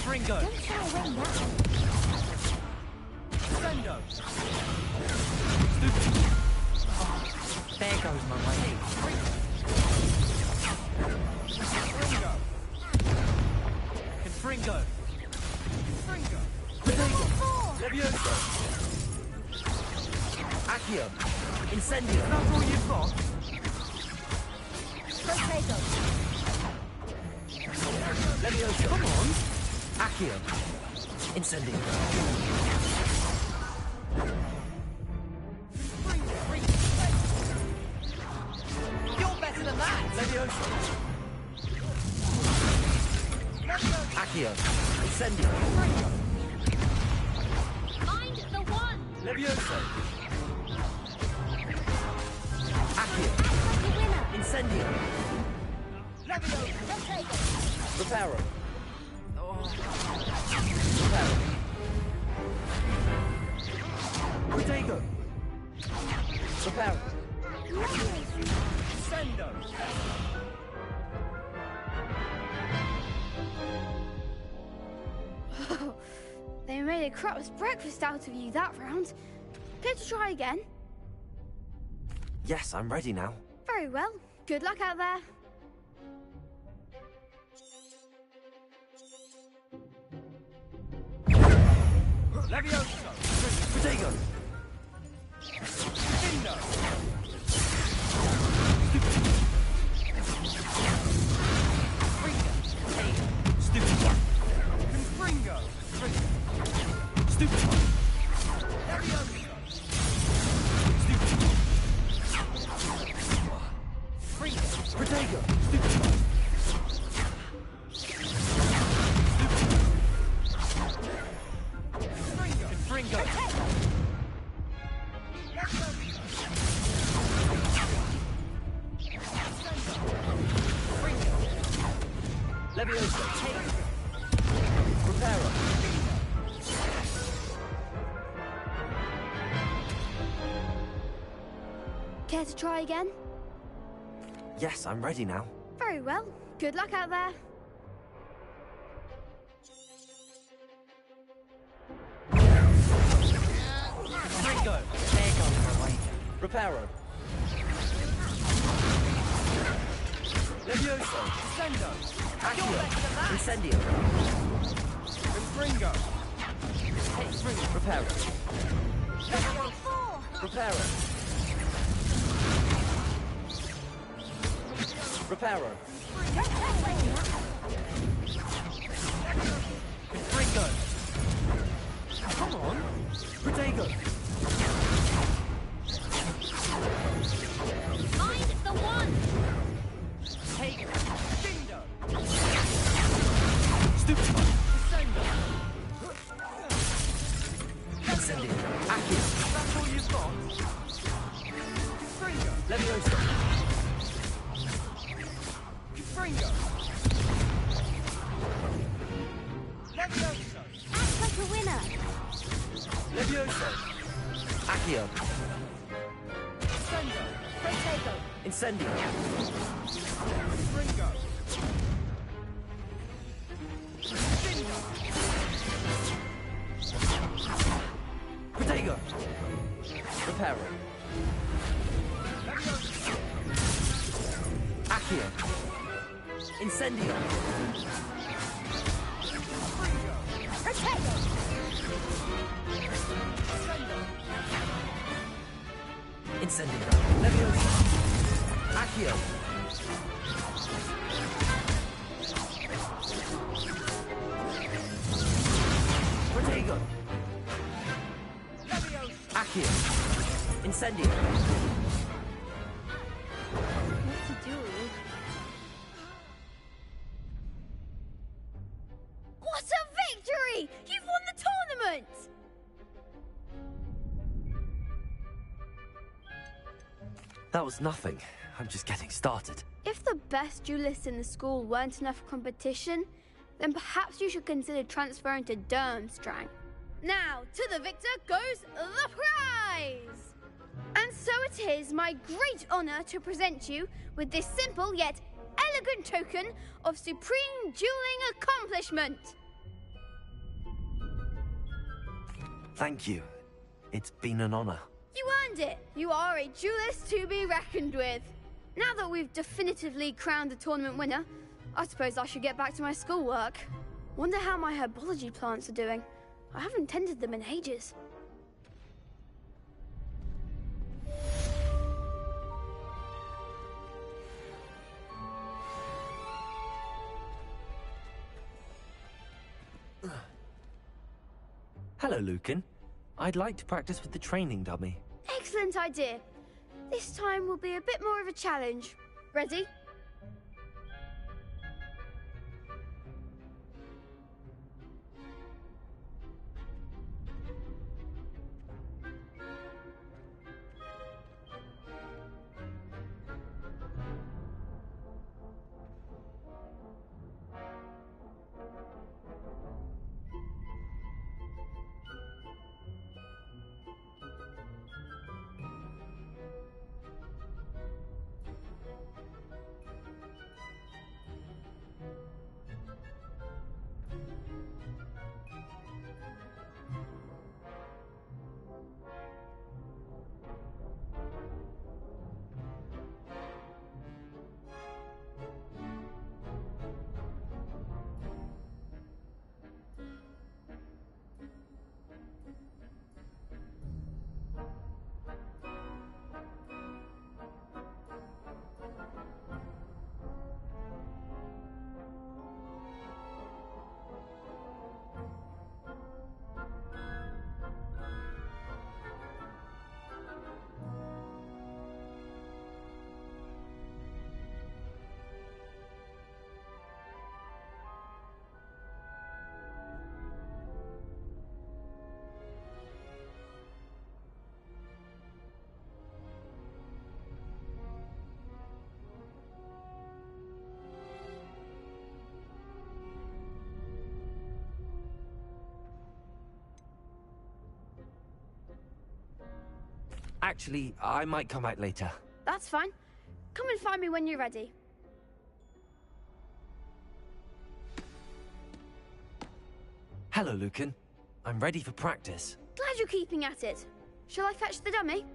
Ringo. Don't show away now. Sendo. There goes my way. Fringo. Confringo. Fringo. Levioso. Accio. Incendio. That's all you've got? Potato. Levioso. Come on. Accio. Incendio. You're better than that. Levioso. Accio. Incendio. Mind the one. Levioso. Accio. Incendio. Reparo. Reparo. Protego. Reparo. Sendo. They made a crap's breakfast out of you that round. Care to try again? Yes, I'm ready now. Very well. Good luck out there. Levioso. Protego. Findo. Stupid one. Confringo. Stupid one. Levioso. Stupid one. Fringo. Protego. Stupid one. Fringo. Levioso. Reparo. Care to try again? Yes, I'm ready now. Very well. Good luck out there. Fringo. There goes my way. Reparo. Levioso. Sendo. Accio. Incendio. Fringo. Reparo. Reparo. Reparo. Fringo. Come on. Protego. Mind the one. Take Findo. Stupid one. Descendo. Incendio. Accio. That's all you've got? winner! Levioso! Accio! Sendo! Protego! Incendio! Ringo! Protego! Reparo! Accio! Incendio! Protego! Incendio! Levioso! Accio! Protego! Accio! Incendio! What's he doing? What a victory! You've won the tournament! That was nothing. I'm just getting started. If the best duelists in the school weren't enough for competition, then perhaps you should consider transferring to Durmstrang. Now, to the victor goes the prize! And so it is my great honor to present you with this simple yet elegant token of supreme dueling accomplishment. Thank you. It's been an honor. You earned it! You are a duelist to be reckoned with. Now that we've definitively crowned the tournament winner, I suppose I should get back to my schoolwork. Wonder how my herbology plants are doing. I haven't tended them in ages. Hello, Lucan. I'd like to practice with the training dummy. Excellent idea. This time will be a bit more of a challenge. Ready? Actually, I might come out later. That's fine. Come and find me when you're ready. Hello, Lucan. I'm ready for practice. Glad you're keeping at it. Shall I fetch the dummy?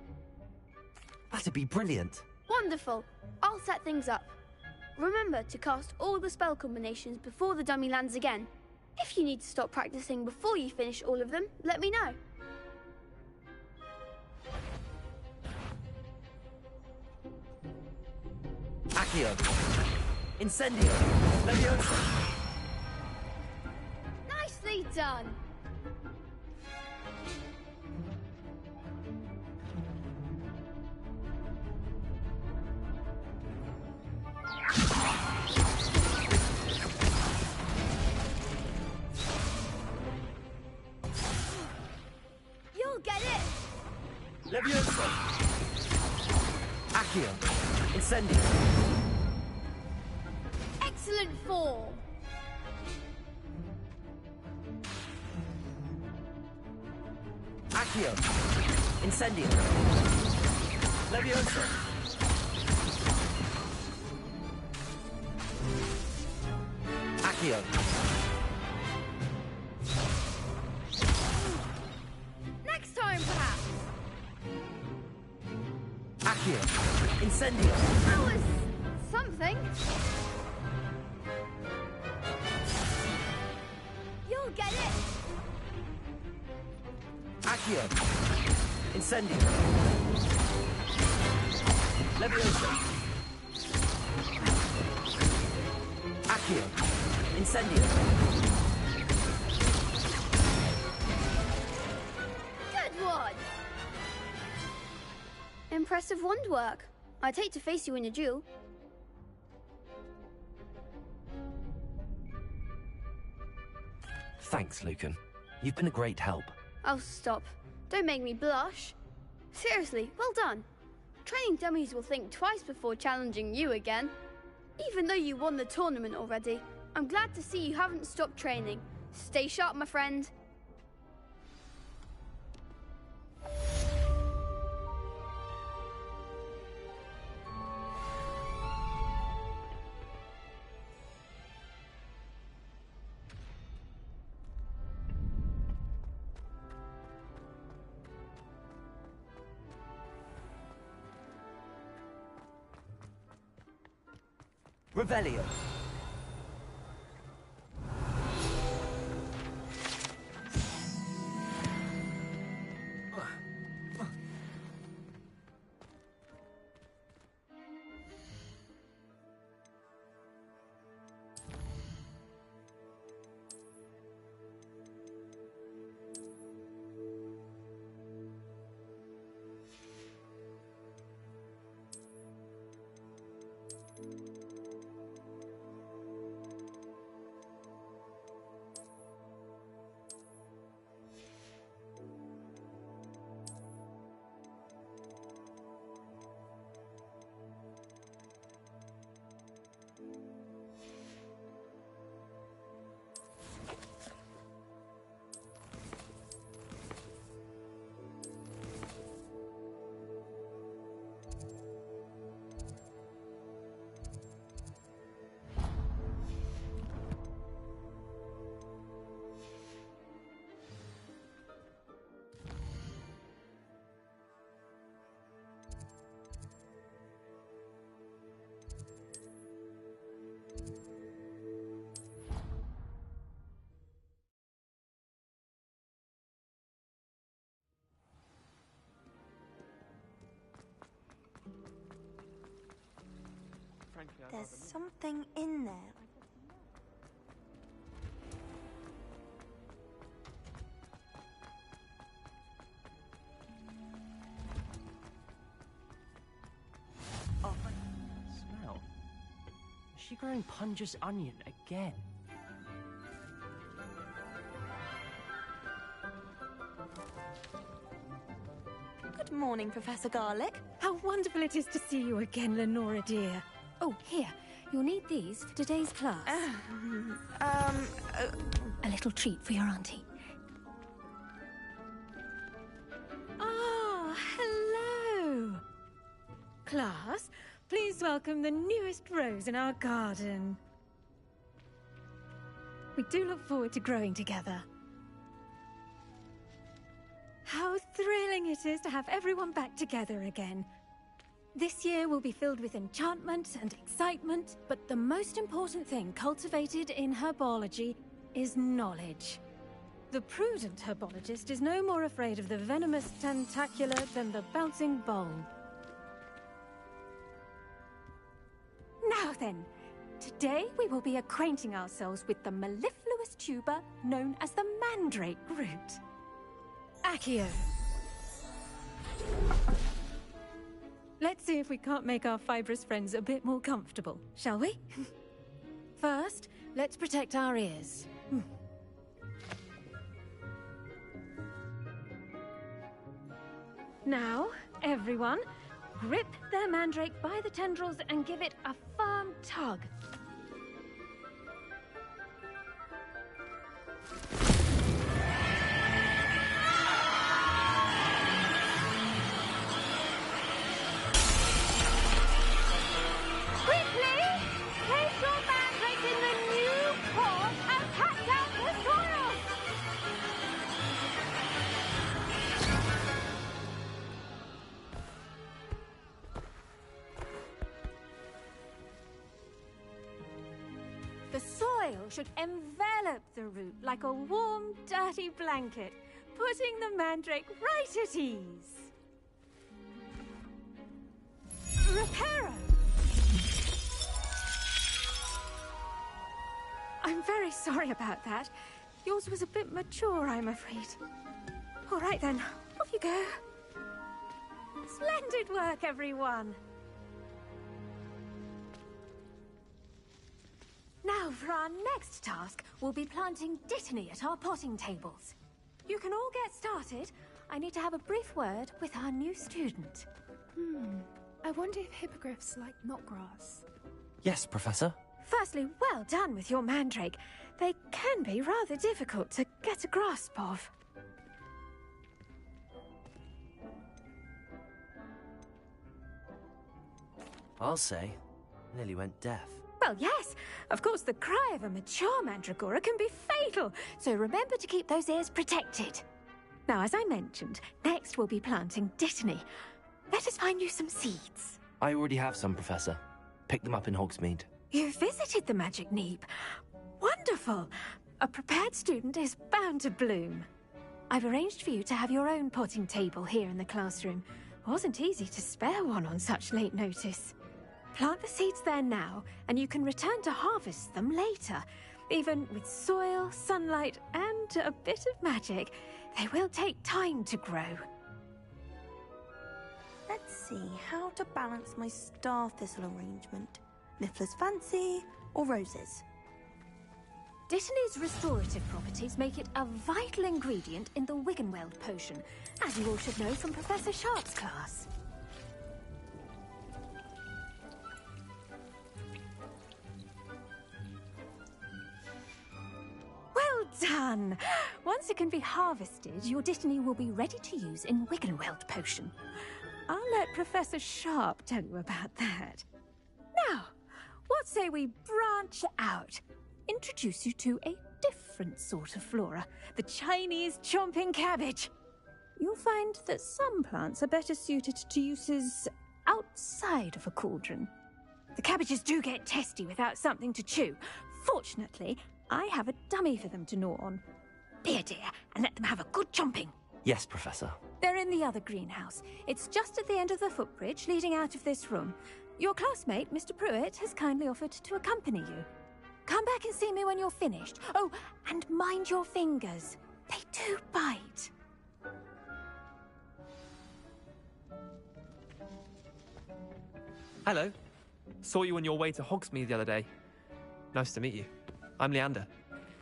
That'd be brilliant. Wonderful. I'll set things up. Remember to cast all the spell combinations before the dummy lands again. If you need to stop practicing before you finish all of them, let me know. Accio! Incendio! Leviosa! Nicely done! You'll get it! Leviosa! Accio! Incendio! Excellent form! Accio. Incendio. Levioso. Accio. Next time, perhaps. Accio. Incendio. That was something. You'll get it. Accio. Incendio. Levioso. Accio. Incendio. Good one. Impressive wand work. I'd hate to face you in a duel. Thanks, Lucan. You've been a great help. Oh, stop. Don't make me blush. Seriously, well done. Training dummies will think twice before challenging you again. Even though you won the tournament already, I'm glad to see you haven't stopped training. Stay sharp, my friend. Revelio. There's something in there. Oh, smell. Is she growing Punja's onion again? Good morning, Professor Garlic. How wonderful it is to see you again, Lenora dear. Oh, here. You'll need these for today's class. A little treat for your auntie. Ah, hello. Class, please welcome the newest rose in our garden. We do look forward to growing together. How thrilling it is to have everyone back together again. This year will be filled with enchantment and excitement, but the most important thing cultivated in herbology is knowledge. The prudent herbologist is no more afraid of the venomous tentacula than the bouncing bulb. Now then, today we will be acquainting ourselves with the mellifluous tuber known as the mandrake root. Accio. Let's see if we can't make our fibrous friends a bit more comfortable, shall we? First, let's protect our ears. Now, everyone, grip their mandrake by the tendrils and give it a firm tug. should envelop the root like a warm, dirty blanket, putting the mandrake right at ease. Reparo! I'm very sorry about that. Yours was a bit mature, I'm afraid. All right then, off you go. Splendid work, everyone. Now, for our next task, we'll be planting dittany at our potting tables. You can all get started. I need to have a brief word with our new student. I wonder if hippogriffs like knotgrass. Yes, Professor. Firstly, well done with your mandrake. They can be rather difficult to get a grasp of. I'll say, nearly went deaf. Well, yes. Of course, the cry of a mature mandragora can be fatal, so remember to keep those ears protected. Now, as I mentioned, next we'll be planting dittany. Let us find you some seeds. I already have some, Professor. Picked them up in Hogsmeade. You visited the Magic Neep. Wonderful. A prepared student is bound to bloom. I've arranged for you to have your own potting table here in the classroom. Wasn't easy to spare one on such late notice. Plant the seeds there now, and you can return to harvest them later. Even with soil, sunlight, and a bit of magic, they will take time to grow. Let's see how to balance my star thistle arrangement. Miffler's fancy or roses? Dittany's restorative properties make it a vital ingredient in the Wiggenweld potion, as you all should know from Professor Sharp's class. Well done! Once it can be harvested, your dittany will be ready to use in Wiggenweld potion. I'll let Professor Sharp tell you about that. Now, what say we branch out? Introduce you to a different sort of flora, the Chinese chomping cabbage. You'll find that some plants are better suited to uses outside of a cauldron. The cabbages do get testy without something to chew. Fortunately, I have a dummy for them to gnaw on. Be a dear and let them have a good chomping. Yes, Professor. They're in the other greenhouse. It's just at the end of the footbridge leading out of this room. Your classmate, Mr. Pruitt, has kindly offered to accompany you. Come back and see me when you're finished. Oh, and mind your fingers. They do bite. Hello. Saw you on your way to Hogsmeade the other day. Nice to meet you. I'm Leander.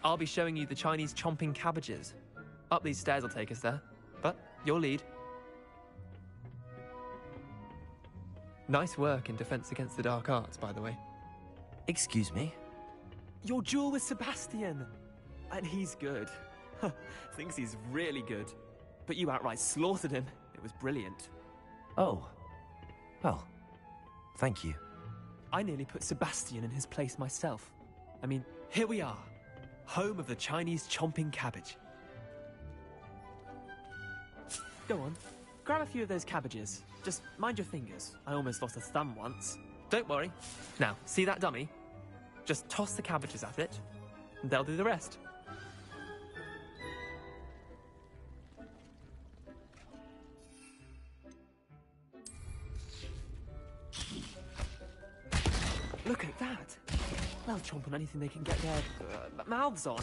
I'll be showing you the Chinese chomping cabbages. Up these stairs will take us there, but you'll lead. Nice work in Defense Against the Dark Arts, by the way. Excuse me? Your duel with Sebastian! And he's good. Thinks he's really good. But you outright slaughtered him. It was brilliant. Oh. Well, thank you. I nearly put Sebastian in his place myself. I mean, here we are. Home of the Chinese chomping cabbage. Go on, grab a few of those cabbages. Just mind your fingers. I almost lost a thumb once. Don't worry. Now, see that dummy? Just toss the cabbages at it, and they'll do the rest. Look at that. They'll chomp on anything they can get their mouths on.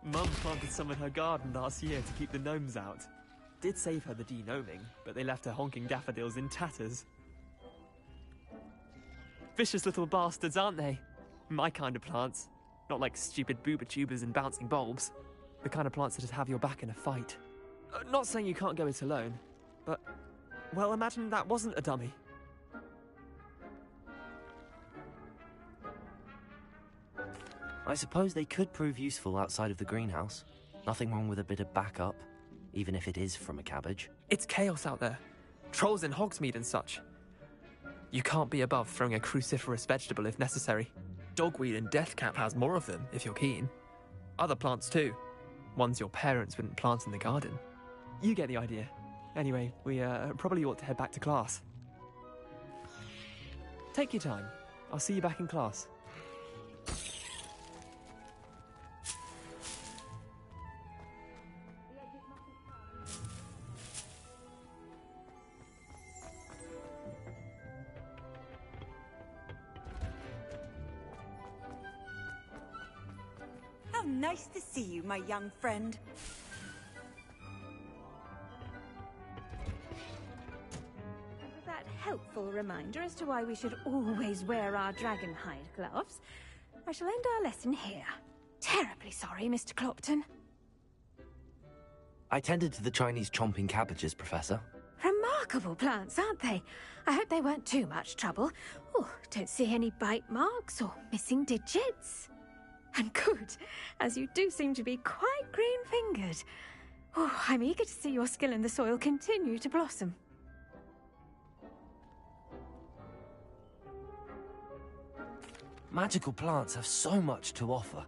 Mum planted some in her garden last year to keep the gnomes out. Did save her the de-gnoming, but they left her honking daffodils in tatters. Vicious little bastards, aren't they? My kind of plants. Not like stupid booba tubers and bouncing bulbs. The kind of plants that'd have your back in a fight. Not saying you can't go it alone, but... well, imagine that wasn't a dummy. I suppose they could prove useful outside of the greenhouse. Nothing wrong with a bit of backup, even if it is from a cabbage. It's chaos out there. Trolls in Hogsmeade and such. You can't be above throwing a cruciferous vegetable if necessary. Dogweed and deathcap has more of them, if you're keen. Other plants too. Ones your parents wouldn't plant in the garden. You get the idea. Anyway, we probably ought to head back to class. Take your time. I'll see you back in class. nice to see you, my young friend. With that helpful reminder as to why we should always wear our dragon hide gloves, I shall end our lesson here. Terribly sorry, Mr. Clopton. I tended to the Chinese chomping cabbages, Professor. Remarkable plants, aren't they? I hope they weren't too much trouble. Oh, don't see any bite marks or missing digits. And good, as you do seem to be quite green-fingered. Oh, I'm eager to see your skill in the soil continue to blossom. Magical plants have so much to offer.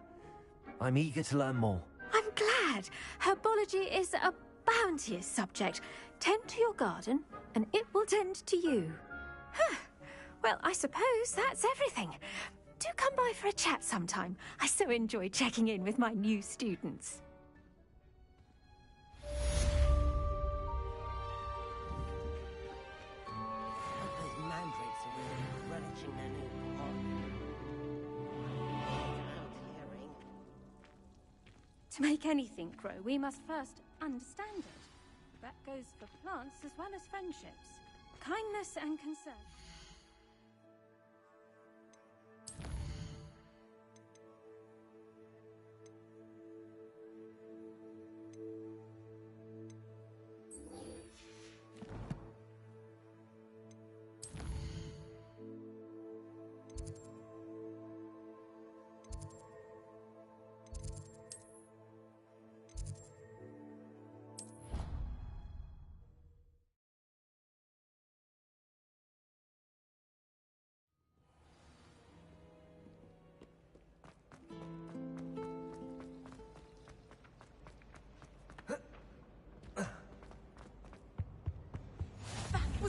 I'm eager to learn more. I'm glad. Herbology is a bounteous subject. Tend to your garden, and it will tend to you. Huh. Well, I suppose that's everything. Do come by for a chat sometime. I so enjoy checking in with my new students. Those mandrakes are really relishing their new pot. To make anything grow, we must first understand it. That goes for plants as well as friendships. Kindness and concern.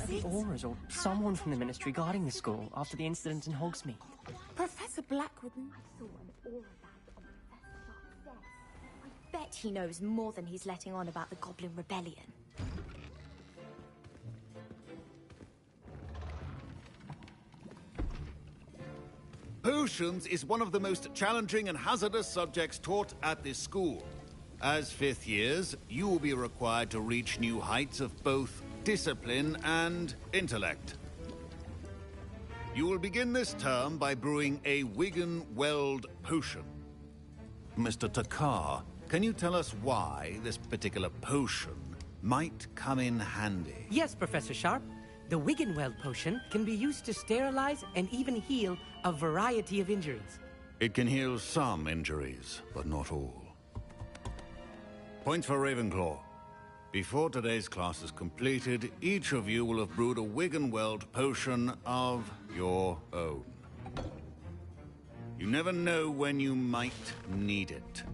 The Auras or someone from the Ministry guarding the school after the incident in Hogsmeade. Professor Blackwood... I saw an aura band on Professor Sharp's desk. I bet he knows more than he's letting on about the Goblin Rebellion. Potions is one of the most challenging and hazardous subjects taught at this school. As fifth years, you will be required to reach new heights of both discipline and intellect. You will begin this term by brewing a Wigan-Weld potion. Mr. Takar, can you tell us why this particular potion might come in handy? Yes, Professor Sharp. The Wiggenweld potion can be used to sterilize and even heal a variety of injuries. It can heal some injuries, but not all. Points for Ravenclaw. Before today's class is completed, each of you will have brewed a Wiggenweld potion of your own. You never know when you might need it.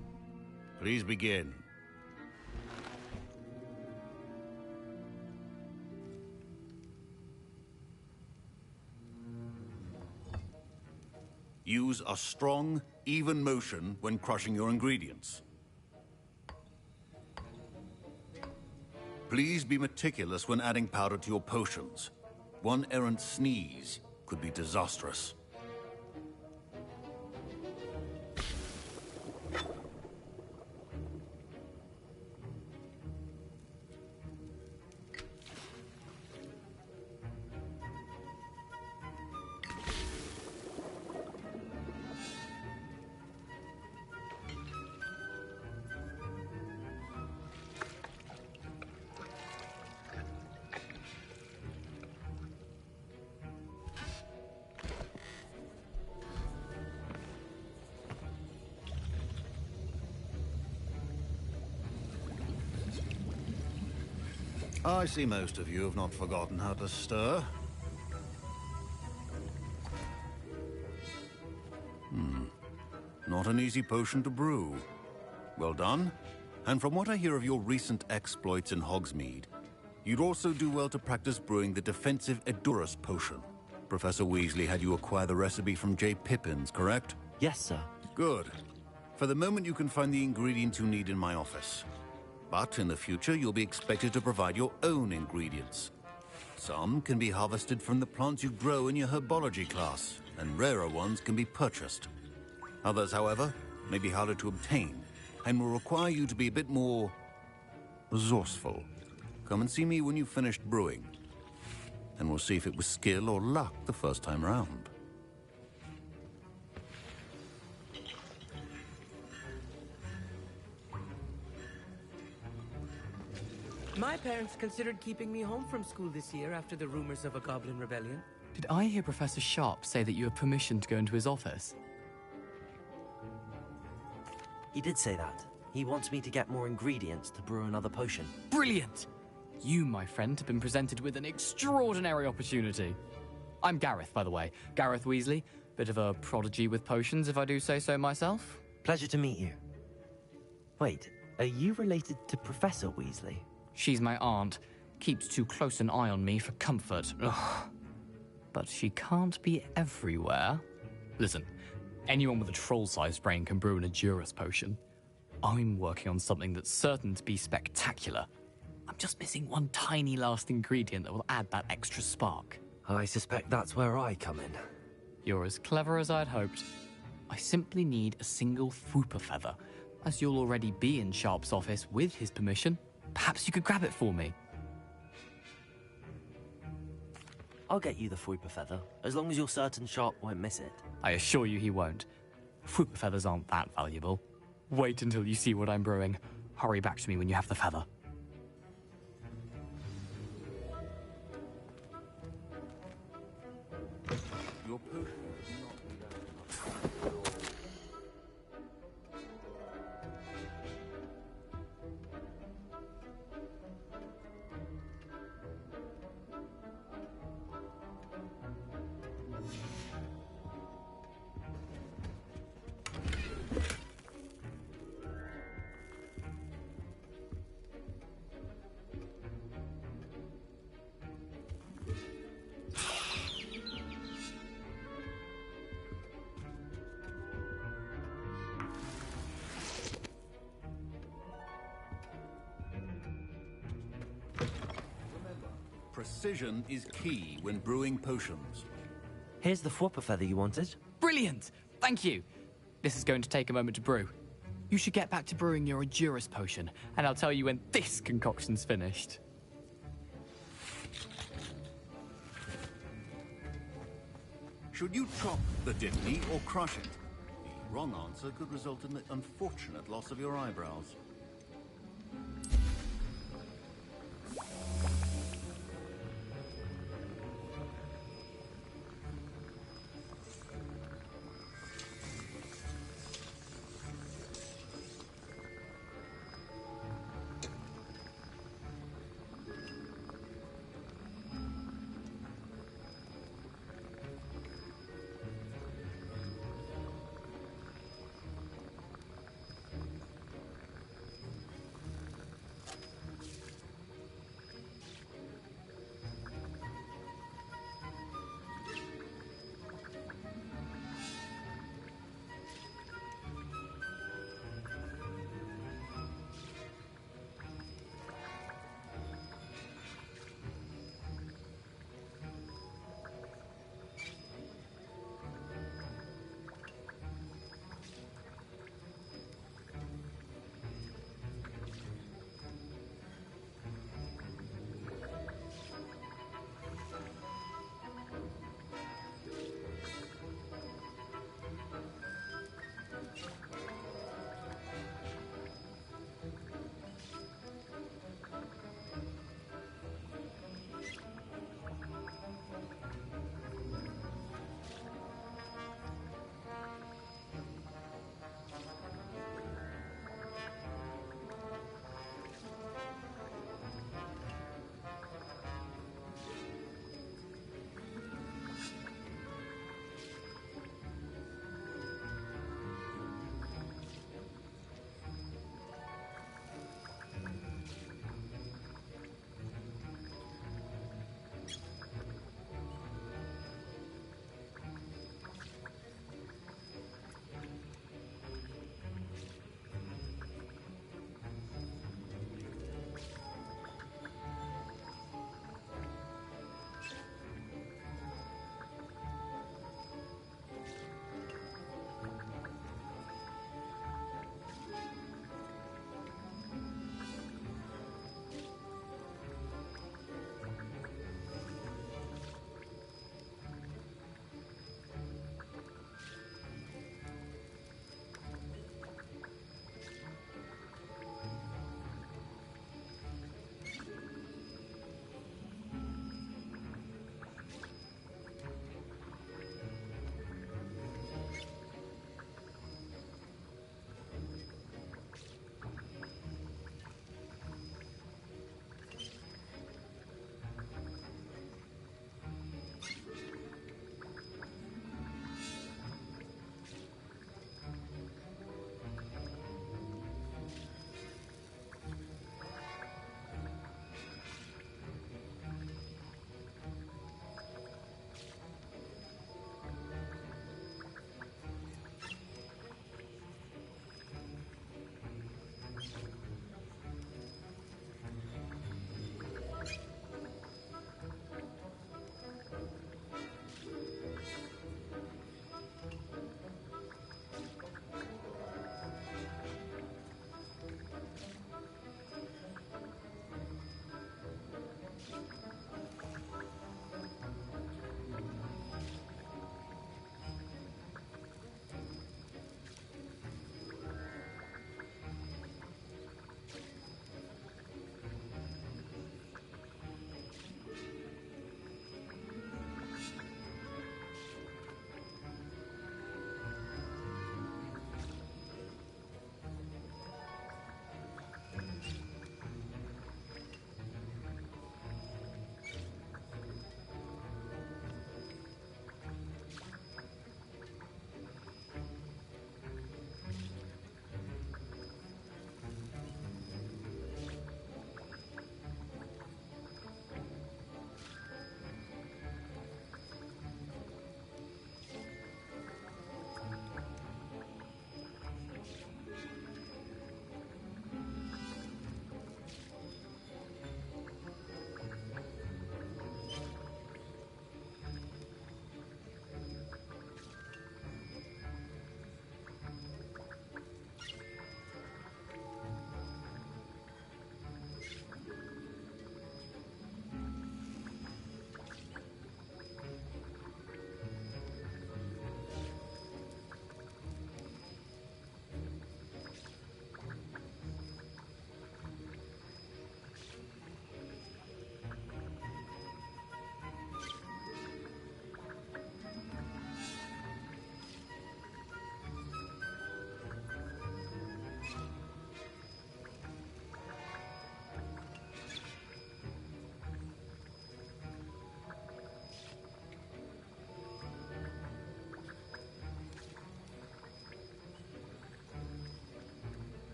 Please begin. Use a strong, even motion when crushing your ingredients. Please be meticulous when adding powder to your potions. One errant sneeze could be disastrous. I see most of you have not forgotten how to stir. Not an easy potion to brew. Well done. And from what I hear of your recent exploits in Hogsmeade, you'd also do well to practice brewing the defensive Edurus potion. Professor Weasley had you acquire the recipe from J. Pippins, correct? Yes, sir. Good. For the moment, you can find the ingredients you need in my office. But in the future, you'll be expected to provide your own ingredients. Some can be harvested from the plants you grow in your herbology class, and rarer ones can be purchased. Others, however, may be harder to obtain, and will require you to be a bit more resourceful. Come and see me when you've finished brewing, and we'll see if it was skill or luck the first time round. My parents considered keeping me home from school this year after the rumors of a goblin rebellion. Did I hear Professor Sharp say that you have permission to go into his office? He did say that. He wants me to get more ingredients to brew another potion. Brilliant! You, my friend, have been presented with an extraordinary opportunity. I'm Gareth, by the way. Gareth Weasley. Bit of a prodigy with potions, if I do say so myself. Pleasure to meet you. Wait, are you related to Professor Weasley? She's my aunt. Keeps too close an eye on me for comfort. Ugh. But she can't be everywhere. Listen, anyone with a troll-sized brain can brew an Adurus potion. I'm working on something that's certain to be spectacular. I'm just missing one tiny last ingredient that will add that extra spark. I suspect that's where I come in. You're as clever as I'd hoped. I simply need a single Fwooper feather. As you'll already be in Sharp's office with his permission, perhaps you could grab it for me. I'll get you the Fwooper feather, as long as you're certain Sharp won't miss it. I assure you he won't. Fwooper feathers aren't that valuable. Wait until you see what I'm brewing. Hurry back to me when you have the feather. Your potion Precision is key when brewing potions. Here's the Fwooper feather you wanted. Brilliant! Thank you! This is going to take a moment to brew. You should get back to brewing your Adurus potion, and I'll tell you when this concoction's finished. Should you chop the Dippy or crush it? The wrong answer could result in the unfortunate loss of your eyebrows.